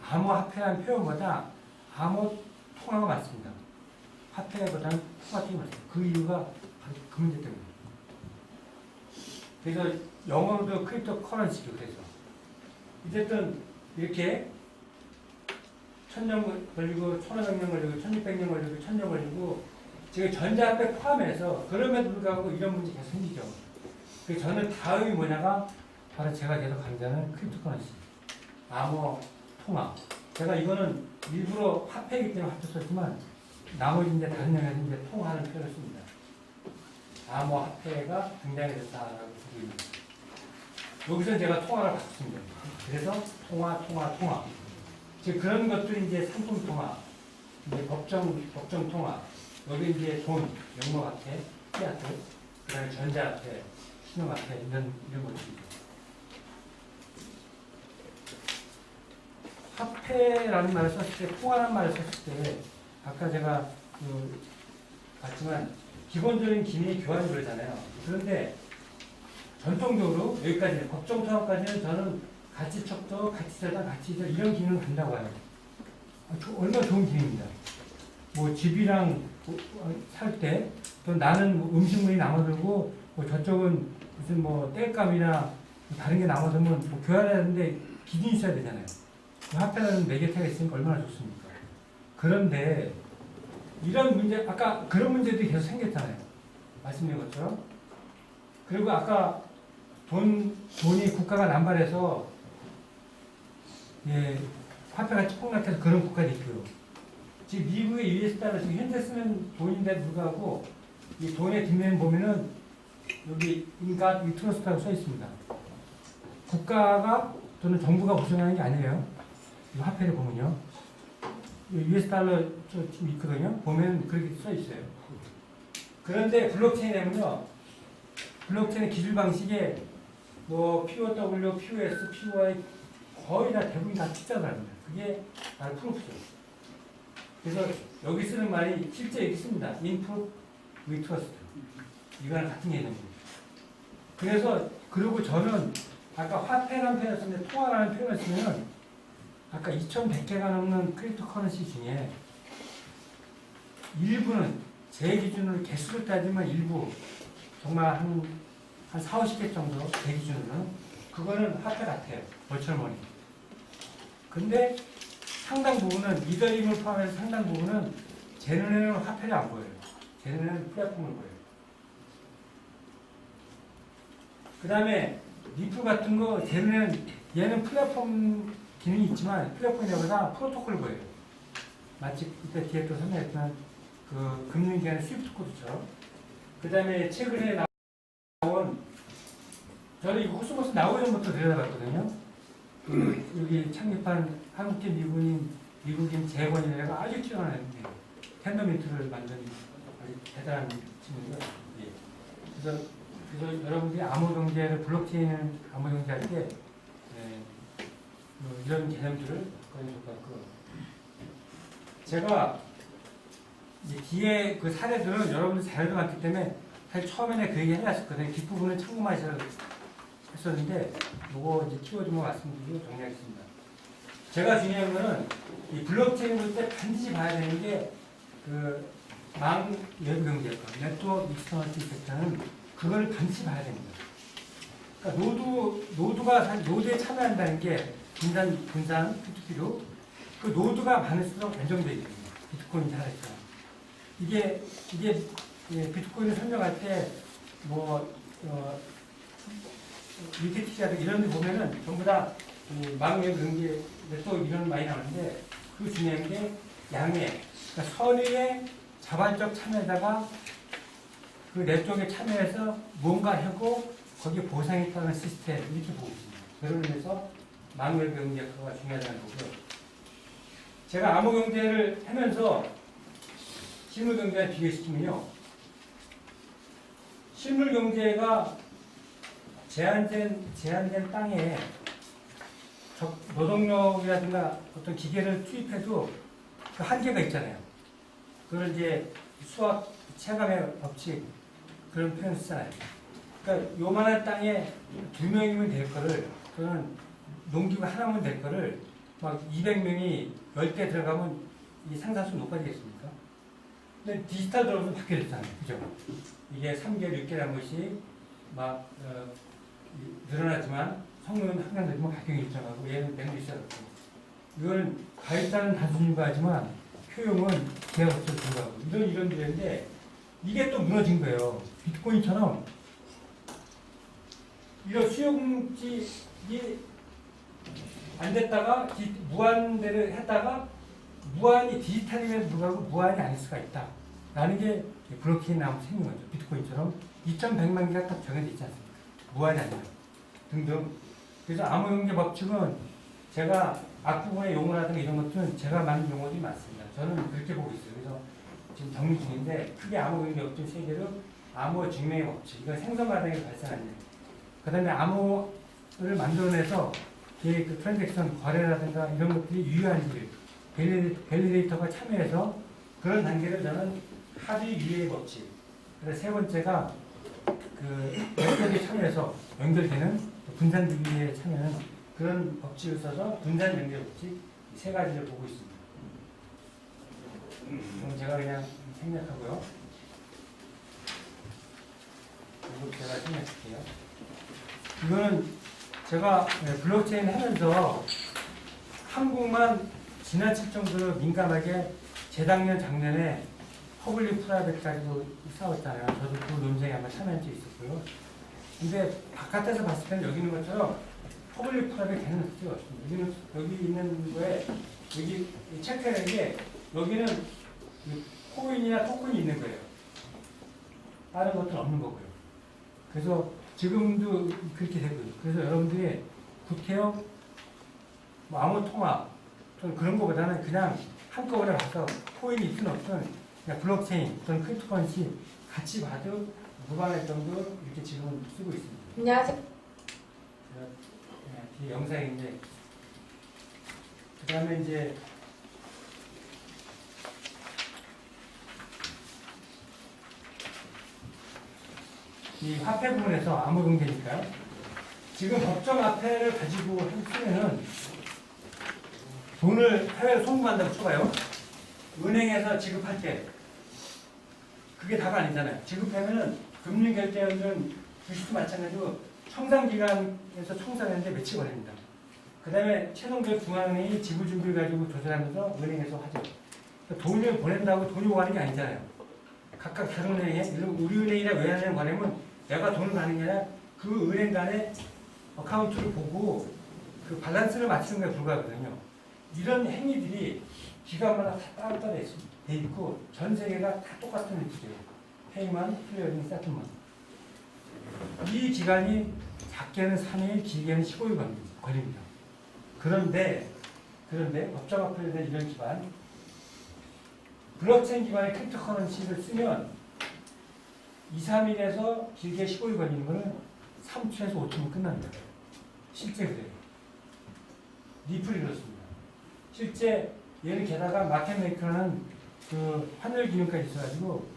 암호화폐라는 표현보다 암호통화가 많습니다. 화폐보다는 통화 쪽이 많습니다. 그 이유가 바로 그 문제 때문입니다. 그래서 영어로도 크립토 커런시죠. 그래서 어쨌든 이렇게 1000년 걸리고 1500년 걸리고 1600년 걸리고 1000년 걸리고 지금 전자화폐 포함해서 그럼에도 불구하고 이런 문제 계속 생기죠. 그래서 저는 다음이 뭐냐가 바로 제가 계속 강조하는 크립토커런시 암호 통화. 제가 이거는 일부러 화폐이기 때문에 화폐 썼지만 나머지 이제 다른 영역에서 이제 통화하는 표현을 씁니다. 암호 화폐가 등장이 됐다라고 보고 있습니다. 여기서 제가 통화를 바꿨습니다. 그래서 통화. 즉 그런 것들이 이제 상품 통화, 이제 법정 통화, 여기 이제 돈, 영모화폐, 피아트, 그다음에 전자화폐, 신용화폐 이런 것들이죠. 화폐라는 말을 썼을 때, 통화라는 말을 썼을 때, 아까 제가 봤지만 기본적인 기능이 교환이 그러잖아요. 그런데 전통적으로 여기까지 법정 통화까지는 저는 가치척도, 가치저당, 가치이자 이런 기능을 간다고 해요. 얼마나 좋은 기능입니다. 뭐 집이랑 살 때, 또 나는 뭐 음식물이 남아들고, 뭐 저쪽은 무슨 뭐 땔감이나 다른 게 남아들면 뭐 교환해야 하는데 기준이 있어야 되잖아요. 화폐라는 매개체가 있으니까 얼마나 좋습니까? 그런데 이런 문제, 아까 그런 문제들이 계속 생겼잖아요. 말씀드린 것처럼. 그리고 아까 돈이 국가가 남발해서 화폐 가치 폭락해서 그런 국가도 있고요. 지금 미국의 US 달러 지금 현재 쓰는 돈인데 불구하고 이 돈의 뒷면 보면은 여기 인가 트러스트라고 써 있습니다. 국가가 또는 정부가 보증하는 게 아니에요. 이 화폐를 보면요. US 달러 지금 있거든요. 보면 그렇게 써 있어요. 그런데 블록체인에는요. 블록체인 기술 방식에 뭐 POW, POS, POI 거의 다 대부분 다 투자를 합니다. 그게 바로 프루프죠. 그래서 여기 쓰는 말이 실제 여기 씁니다. Improve with trust. 이거랑 같은 개념입니다. 그래서 그리고 저는 아까 화폐라는 표현을 쓰는데 통화라는 표현을 쓰면 아까 2,100개가 넘는 크립토커런시 중에 일부는 제 기준으로 개수를 따지면 일부 정말 한 4, 50개 정도 제 기준으로는 그거는 화폐 같아요. 버추얼머니. 근데 상당 부분은 이더리움을 포함해서 상당 부분은 제 눈에는 화폐를 안 보여요. 제 눈에는 플랫폼을 보여요. 그 다음에 리프 같은 거 제 눈에는 얘는 플랫폼 기능이 있지만 플랫폼이라보다 프로토콜을 보여요. 마치 이때 뒤에 또 설명했던 그 금융기관의 스위프트 코드처럼. 그 다음에 최근에 나온 저는 이 코스모스 나오기 전부터 들여다봤거든요. 여기 창립한 한국계 미국인 재건이라가 아주 뛰어난 텐더민트를 만든 아주 대단한 친구고요. 예. 그래서 여러분들이 암호경제를 블록체인을 암호경제할 때 이런 개념들을 바꿔야 될 것 같고, 제가 이제 뒤에 그 사례들은 여러분들 자료도 많기 때문에 사실 처음에는 그 얘기 해놨었거든요. 뒷부분은 참고만 했었는데 요거 이제 키워드만 말씀드리고 정리하겠습니다. 제가 중요한 거는 이 블록체인 볼 때 반드시 봐야 되는 게 그 망 외부 경제권, 네트워크 익스터널티 이펙트는 그걸 반드시 봐야 됩니다. 그러니까 노드에 참여한다는 게 분산 P2P로 그 노드가 많을수록 안정되거든요. 비트코인 잘 했죠. 이게 비트코인을 설명할 때 리케티라든가 이런 데 보면은 전부 다 망외부 경제 네트워크 이런 많이 나오는데 그 중요한 게 양회, 그러니까 선의의 자발적 참여에다가 그 네트워크에 참여해서 뭔가 하고 거기에 보상이 따르는 시스템 이렇게 보고 있습니다. 그런 의미에서 망외부 경제가 중요하다는 거고요. 제가 암호경제를 하면서 실물경제와 비교시키면요. 실물경제가 제한된 땅에 노동력이라든가 어떤 기계를 투입해도 그 한계가 있잖아요. 그걸 이제 수학 체감의 법칙 그런 표현을 쓰잖아요. 그러니까 요만한 땅에 2명이면 될 거를 또는 농기구 하나면 될 거를 막 200명이 10대 들어가면 이 상산수 높아지겠습니까? 근데 디지털 들어오면 바뀌어졌잖아요. 그죠? 이게 3개월, 6개월 한 번씩 막 늘어나지만 성능은 항상 늘면 가격이 일정하고 얘는 맹도 있어갖고 이거는 가입자는 단순히 가지만 효용은 계약 없이 들어가고 이런 일인데 이게 또 무너진 거예요. 비트코인처럼 이런 수용지 안 됐다가 무한대를 했다가 무한이 디지털임에도 불구하고 무한이 아닐 수가 있다. 라는 게 블록체인 나오면 생긴 거죠. 비트코인처럼 2,100만 개가 딱 정해져 있지 않습니까? 무한이 아니라 등등. 그래서 암호경제 법칙은 제가 앞부분의 용어라든가 이런 것들은 제가 만든 용어들이 많습니다. 저는 그렇게 보고 있어요. 그래서 지금 정리 중인데 크게 암호경제 법칙 세 개로 암호 증명의 법칙, 이건 생성 과정에서 발생한 일. 그 다음에 암호를 만들어내서 그 트랜잭션 거래라든가 이런 것들이 유효한지 밸리데이터가 참여해서 그런 단계를 저는 합의 유예 법칙. 그래서 세 번째가 그 네트워크에 참여해서 연결되는 분산 분리에 참여하는 그런 법칙을 써서 분산 연결 법칙 이 세 가지를 보고 있습니다. 그럼 제가 그냥 생략하고요. 이거 제가 생략할게요. 이거는 제가 블록체인 하면서 한국만 지나칠 정도로 민감하게 재작년 작년에 퍼블릭 프라이빗 가지고 싸웠잖아요. 저도 그 논쟁에 아마 참여한 적이 있었고요. 근데 바깥에서 봤을 때는 여기 있는 것처럼 퍼블릭 프라이빗 되는 수가 없습니다. 여기 있는 거에 여기 체크하는 게 여기는 코인이나 토큰이 있는 거예요. 다른 것들은 없는 거고요. 그래서 지금도 그렇게 되고요. 그래서 여러분들이 구태여 암호 통화 또는 그런 것보다는 그냥 한꺼번에 봐서 코인이 있든 없든 그냥 블록체인 또는 크립토커런시 같이 봐도 무방할 정도로 이렇게 지금 쓰고 있습니다. 안녕하세요. 뒤에 영상인데 그 다음에 이제 이 화폐 부분에서 암호 경제니까요. 지금 법정 화폐를 가지고 했으면은 돈을 해외로 송금한다고 쳐봐요. 은행에서 지급할 때 그게 다가 아니잖아요. 지급하면은 금융결제원은 주식도 마찬가지로 청산기관에서 청산하는데 며칠 걸립니다. 그 다음에 최종적 중앙은행이 지불 준비를 가지고 조절하면서 은행에서 하죠. 그러니까 돈을 보낸다고 돈이 오가는 게 아니잖아요. 각각 다른 은행에, 우리 은행이나 외환은행 관하면 내가 돈을 가는 게 아니라 그 은행 간의 어카운트를 보고 그 밸런스를 맞추는 것에 불과하거든요. 이런 행위들이 기관마다 다 따로따로 돼 있고 전 세계가 다 똑같은 위치예요. 페이먼, 클리어링, 세틀먼. 이 기간이 작게는 3일, 길게는 15일 걸립니다. 그런데 법정화폐에 대한 이런 기반, 블록체인 기반의 크립토커런시를 쓰면 2, 3일에서 길게 15일 걸리는 거는 3초에서 5초면 끝납니다. 실제 그래요. 리플이 그렇습니다. 실제 얘는 게다가 마켓메이커는 그 환율 기능까지 있어가지고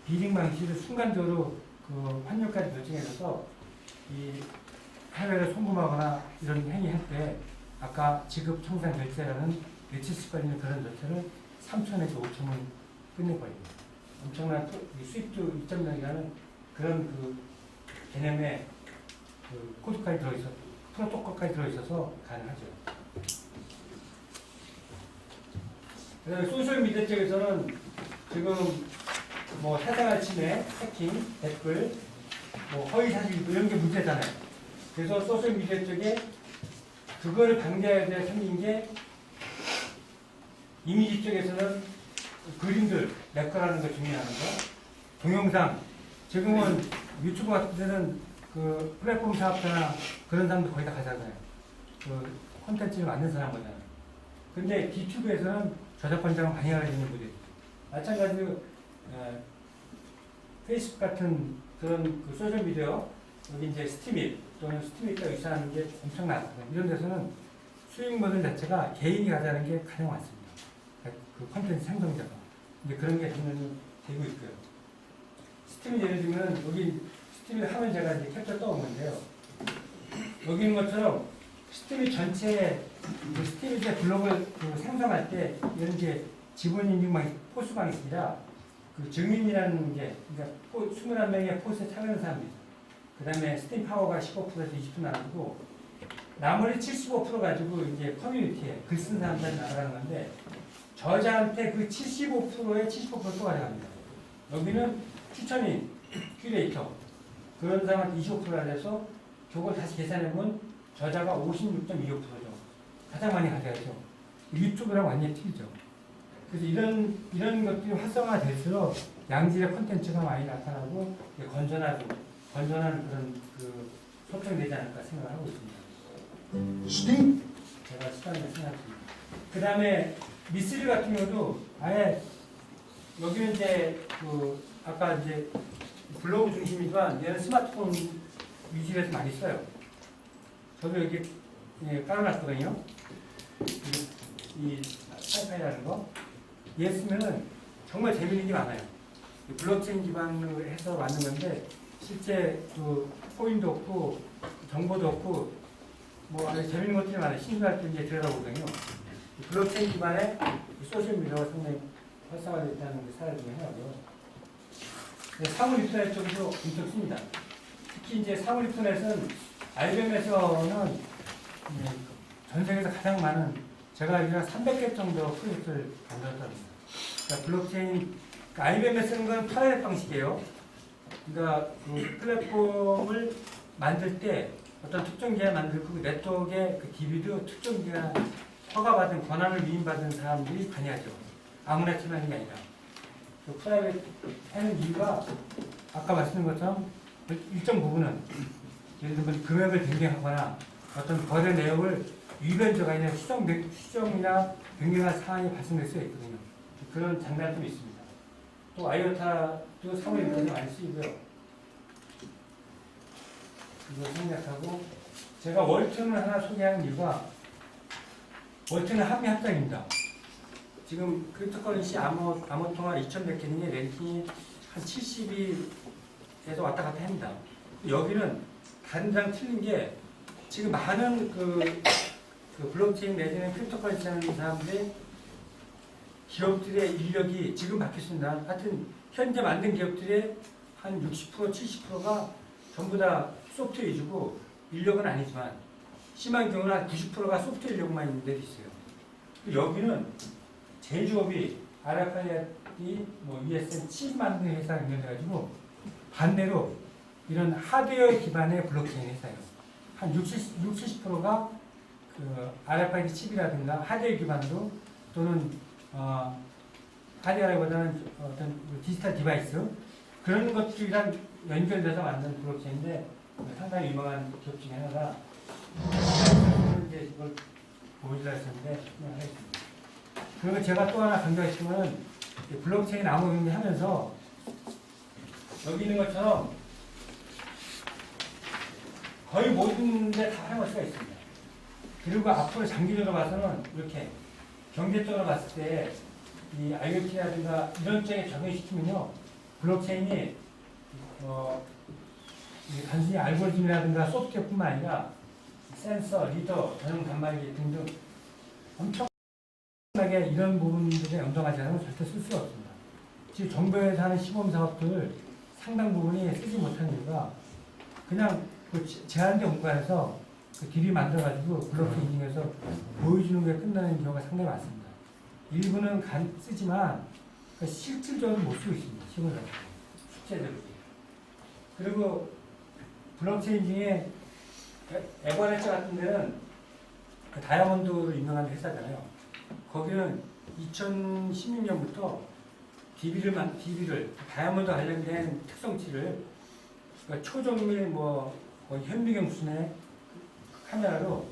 비링 방식을 순간적으로 그 환율까지 결정해서 이 해외를 송금하거나 이런 행위할 때 아까 지급 청산 결제라는 며칠씩 걸리는 그런 절차를 3초 내지 5초면 끝내버립니다. 엄청난 수익도 2.0이라는 그런 그 개념의 그 코드까지 들어있어, 프로토콜까지 들어있어서 가능하죠. 그 다음에 소셜미디어 쪽에서는 지금 뭐 사생활 침해, 해킹, 댓글, 뭐 허위사실 이런 게 문제잖아요. 그래서 소셜미디어 쪽에 그거를 방지해야 돼 생긴 게 이미지 쪽에서는 그림들, 레커라는 거 중요한 거, 동영상, 지금은 유튜브 같은 데는 그 플랫폼 사업자나 그런 사람도 거의 다 가잖아요. 그 콘텐츠를 만든 사람 거잖아요. 근데 유튜브에서는 저작권자가 방해가 되는 분이 마찬가지로 페이스북 같은 그런 그 소셜미디어 여기 이제 스팀잇 또는 스팀잇과 유사한 게 엄청 많거든요. 이런 데서는 수익 모델 자체가 개인이 가자는 게 가장 많습니다. 그 콘텐츠 생성자가. 이제 그런 게 당연히 되고 있고요. 스팀잇 예를 들면 여기 스팀잇 하면 제가 이제 캡처 떠오는데요. 여기 있는 것처럼 스팀잇 전체에 그 스팀잇의 블로그를 그 생성할 때 이런 게 지분 인증망 포스방이 있습니다. 그 증인이라는 게 그러니까 21명의 포스에 참여하는 사람입니다. 그 다음에 스팀 파워가 15%에서 20% 나누고 나머지 75% 가지고 이제 커뮤니티에 글 쓴 사람들이 나가는 건데 저자한테 그 75%의 75%를 또 가져갑니다. 여기는 추천인, 큐레이터 그런 사람한테 25%를 가져서 저걸 다시 계산해보면 저자가 56.25%죠. 가장 많이 가져가죠. 유튜브랑 완전히 틀리죠. 그래서 이런 것들이 활성화될수록 양질의 콘텐츠가 많이 나타나고 건전한 그런 그 소통되지 않을까 생각을 하고 있습니다. 제가 시간을 생각합니다. 그 다음에 미스릴 같은 경우도 아예 여기는 이제 그 아까 이제 블로그 중심이지만 얘는 스마트폰 위주에서 많이 써요. 저도 여기 깔아놨거든요. 이 사이파이라는 거. 얘 쓰면은 정말 재밌는 게 많아요. 블록체인 기반으로 해서 만든 건데 실제 그 코인도 없고 정보도 없고 뭐 아주 재밌는 것들이 많아요. 신기할 때 이제 들여다보거든요. 블록체인 기반의 소셜미디어가 상당히 활성화됐다는 게 사례 중에 하나고요. 사물 인터넷 쪽도 엄청 씁니다. 특히 이제 사물 인터넷은 IBM에서는 전 세계에서 가장 많은 제가 알기로 300개 정도 프로젝트를 만들었다고 합니다. 그러니까 블록체인, 그러니까 IBM에 쓰는 건 파라넷 방식이에요. 그러니까 그 플랫폼을 만들 때 어떤 특정 기관을 만들고 그 네트워크의 그 DB도 특정 기관 허가받은 권한을 위임받은 사람들이 관여하죠. 아무나 참여하는 게 아니라. 그 프라이빗 하는 이유가 아까 말씀드린 것처럼 일정 부분은 예를 들면 금액을 변경하거나 어떤 거래 내역을 위변적 아니라 수정이나 변경할 사항이 발생될 수 있거든요. 그런 장단점이 있습니다. 또 아이오타도 사무에 많이 쓰이고요. 이거 생략하고 제가 월트는 하나 소개하는 이유가 월트는 한미 합작입니다. 지금 크립토커런시 암호통화 2100개 중에 랭킹이 한 70위에서 왔다 갔다 합니다. 여기는 다른 데랑 틀린 게 지금 많은 그 블록체인 내지는 크립토커런시 하는 사람들이 기업들의 인력이 지금 바뀌었습니다. 하여튼 현재 만든 기업들의 한 60%, 70%가 전부 다 소프트웨어 위주고 인력은 아니지만 심한 경우는 한 90%가 소프트웨어 인력만 있는 데도 있어요. 여기는 제조업이 아라카리아이 뭐 ESN 칩 만드는 회사가 있는데가지고 반대로 이런 하드웨어 기반의 블록체인 회사예요. 한 60, 70%가 그 RFID 칩이라든가 하드웨어 기반으로 또는 하드웨어보다는 어떤 디지털 디바이스 그런 것들이랑 연결돼서 만든 블록체인인데 상당히 유명한 기업 중에 하나가 이제 이걸 보여주려고 했었는데 하겠습니다. 그리고 제가 또 하나 강조했지만 블록체인 암호 경제하면서 여기 있는 것처럼 거의 모든 데 다 활용할 수가 있습니다. 그리고 앞으로 장기적으로 봐서는 이렇게 경제적으로 봤을 때 이 IoT라든가 이런 쪽에 적용시키면요 블록체인이 단순히 알고리즘이라든가 소프트웨어뿐만 아니라 센서, 리더, 전용 단말기 등등 엄청나게 이런 부분들에 연동하지 않으면 절대 쓸 수가 없습니다. 지금 정부에서 하는 시범 사업들 상당 부분이 쓰지 못하는 이유가 그냥 그 제한된 공간에서 그 DB 만들어가지고 블록체인 인증해서 보여주는 게 끝나는 경우가 상당히 많습니다. 일부는 쓰지만 실질적으로 못 쓰고 있습니다. 시범 사업 숙제적으로. 그리고 블록체인 중에 에버레츠 같은 데는 그 다이아몬드로 유명한 회사잖아요. 거기는 2016년부터 DB를 다이아몬드 관련된 특성치를 그러니까 초정밀 뭐 거의 현미경 수준의 카메라로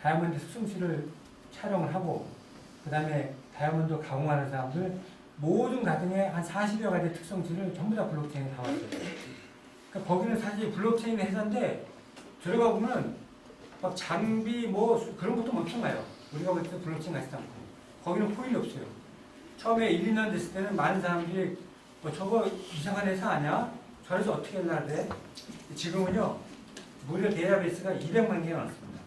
다이아몬드 특성치를 촬영을 하고 그 다음에 다이아몬드 가공하는 사람들 모든 가정에 한 40여 가지 특성치를 전부 다 블록체인에 담았어요. 그러니까 거기는 사실 블록체인 회사인데 들어가 보면 막 장비 뭐 그런 것도 엄청 나요. 우리가 볼 때 블록체인 같지 않고 거기는 코인이 없어요. 처음에 1, 2년 됐을 때는 많은 사람들이 뭐 저거 이상한 회사 아니야? 저래서 어떻게 하려고 돼? 지금은요 무료 데이터베이스가 200만 개가 넘습니다.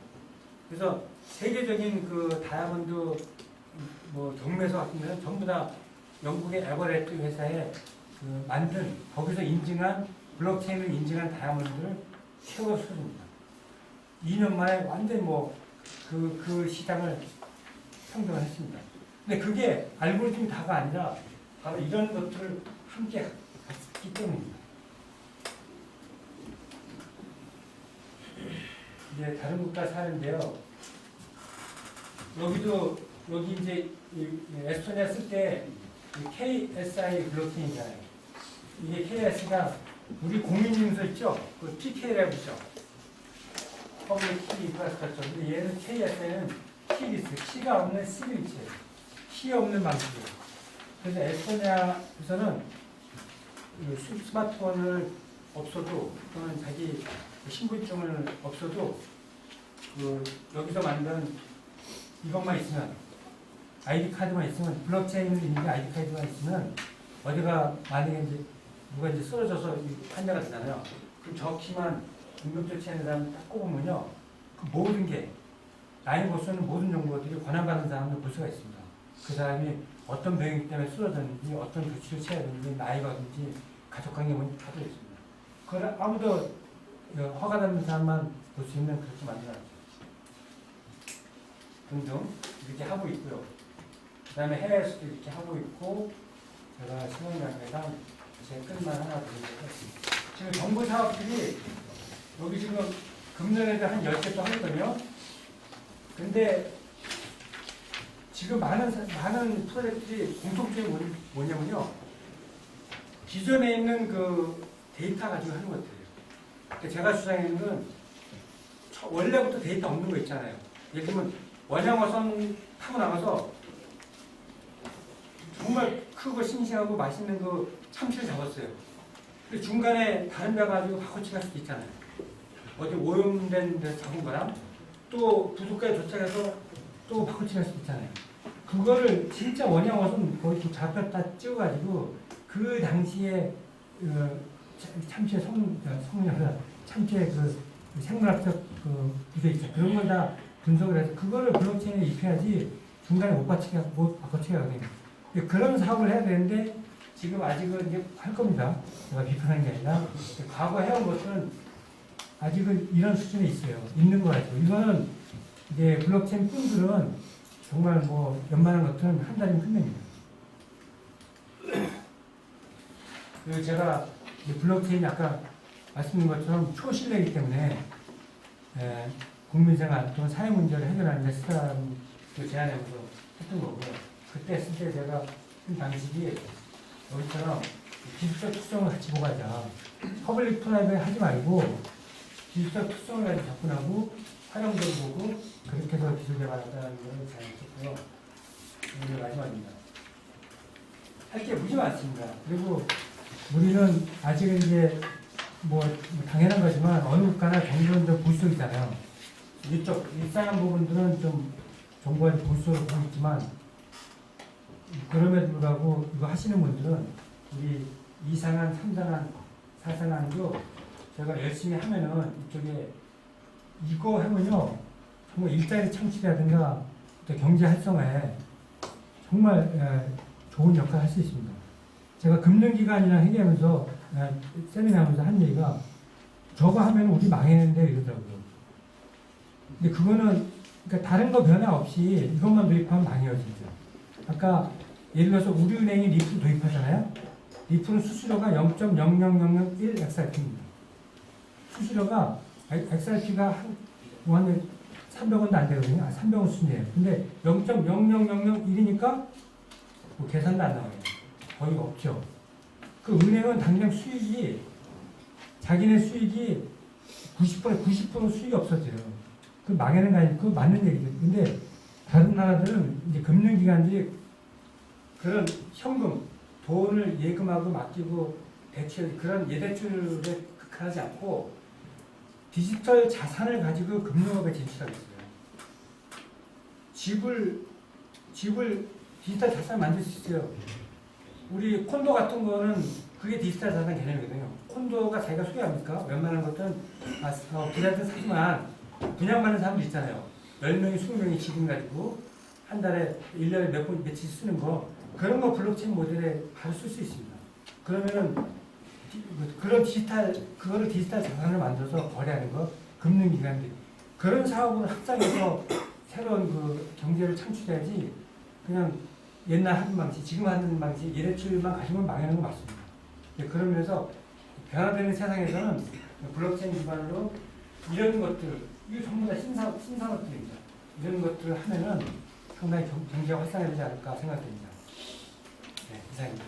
그래서 세계적인 그 다이아몬드 뭐 경매소 같은 데는 전부 다 영국의 에버레트 회사에 그 만든 거기서 인증한 블록체인을 인증한 다이아몬드를 최고 수준입니다. 2년 만에 완전히 뭐 그 시장을 평등했습니다. 근데 그게 알고리즘이 다가 아니라 바로 이런 것들을 함께 했기 때문입니다. 이제 다른 국가 사례인데요. 여기 이제 에스토니아 쓸 때 KSI 블록체인이잖아요. 이게 KS가 우리 공인인증서 있죠? 그 PK라고 있죠? 퍼블릭 키 인프라스트럭처. 근데 얘는 KSI는 키리스, 키가 없는 시그니처예요. 키 없는 방식이에요. 그래서 에스토니아에서는 스마트폰을 없어도 또는 자기 신분증을 없어도 여기서 만든 이것만 있으면 아이디 카드만 있으면 블록체인을 있는 아이디 카드만 있으면 어디가 만약에 이제 누가 이제 쓰러져서 판매가 되잖아요. 그럼 저 키만 응급조치하는 사람 딱 꼽으면요 그 모든 게 라인 고수는 모든 정보들이 권한받는 사람을 볼 수가 있습니다. 그 사람이 어떤 병이 때문에 쓰러졌는지 어떤 조치를 취해야 되는지 나이가든지 가족관계 뭔지 다 들어있습니다. 그걸 아무도 허가받는 사람만 볼 수 있는 그렇게 만들어놨죠. 등등 이렇게 하고 있고요. 그 다음에 해외에서도 이렇게 하고 있고 제가 신문 관계상 제 끝만 하나 드리겠습니다. 지금 정부 사업들이 여기 지금 금년에도 한 10개 또 하거든요. 근데 지금 많은 프로젝트들이 공통점이 뭐냐면요. 기존에 있는 그 데이터 가지고 하는 것들이에요. 제가 주장하는 건 원래부터 데이터 없는 거 있잖아요. 예를 들면 원양어선 타고 나가서 정말 크고 싱싱하고 맛있는 그 참치를 잡았어요. 근데 중간에 다른 데 가지고 바코치 갈 수도 있잖아요. 어디 오염된 데서 잡은 거랑 또 부두까지 도착해서 또 바코치 갈 수도 있잖아요. 그거를 진짜 원양어선 거의 잡혔다 찍어가지고 그 당시에 참치의 성분이나 참치의 그 생물학적 그 구조 있죠. 그런 걸 다 분석을 해서 그거를 블록체인에 입혀야지 중간에 못 바꿔치게 하거든요. 그런 사업을 해야 되는데 지금 아직은 이제 할 겁니다. 제가 비판하는 게 아니라 과거 해온 것은 아직은 이런 수준에 있어요. 있는 거 같아요. 이거는 이제 블록체인 분들은 정말 뭐 웬만한 것들은 한 달이면 끝냅니다. 그리고 제가 블록체인이 아까 말씀드린 것처럼 초신뢰이기 때문에 국민생활 또는 사회 문제를 해결하는 데 쓰라는 그 제안해서 했던 거고요. 그때 했을 때 제가 쓴 방식이 여기처럼 기술적 특성을 같이 보가자. 퍼블릭 프라이빗 하지 말고 기술적 특성을 가지고 접근하고 활용도를 보고 그렇게 해서 기술 개발한다는 걸 제안했었고요. 오늘 마지막입니다. 할 게 무지 많습니다. 그리고 우리는 아직은 이제 뭐 당연한 거지만 어느 국가나 정부는 좀 보수적이잖아요. 이쪽 일상한 부분들은 좀 정부가 보수적으로 보고 있지만 그럼에도 불구하고 이거 하시는 분들은 우리 2상한, 3상한, 4상한도 제가 열심히 하면은 이쪽에 이거 하면요 정말 일자리 창출이라든가 또 경제 활성화에 정말 좋은 역할을 할 수 있습니다. 제가 금융기관이랑 회의하면서 세미나하면서 한 얘기가 저거 하면 우리 망했는데 이러더라고요. 근데 그거는 그러니까 다른 거 변화 없이 이것만 도입하면 망해요 진짜. 아까 예를 들어서 우리은행이 리프 도입하잖아요. 리프는 수수료가 0.00001 XRP입니다. 수수료가 XRP가 한 300원도 안 되거든요. 300원 수준이에요. 근데 0.00001이니까 뭐 계산도 안 나와요. 거의 없죠. 그 은행은 당장 수익이 자기네 수익이 90% 수익이 없어져요. 그 망하는 거 아니고 그거 맞는 얘기죠. 근데 다른 나라들은 이제 금융기관들이 그런 현금, 돈을 예금하고 맡기고 대출, 그런 예대출에 극한하지 않고 디지털 자산을 가지고 금융업에 진출하고 있어요. 집을 디지털 자산 만들 수 있어요. 우리 콘도 같은 거는 그게 디지털 자산 개념이거든요. 콘도가 자기가 소유합니까? 웬만한 것들은 부자한테 사지만 분양받는 사람도 있잖아요. 10명이 20명이 지분 가지고 한 달에 1년에 며칠 쓰는 거 그런 거 블록체인 모델에 바로 쓸 수 있습니다. 그러면은 그거를 디지털 자산을 만들어서 거래하는 거 금융기관들이 그런 사업을 확장해서 새로운 그 경제를 창출해야지 그냥 옛날 하는 방식, 지금 하는 방식, 예대출만 가지면 망하는 거 맞습니다. 그러면서 변화되는 세상에서는 블록체인 기반으로 이런 것들, 이거 전부 다 신산업들입니다. 이런 것들을 하면은 상당히 경제가 활성화되지 않을까 생각됩니다. 네, 이상입니다.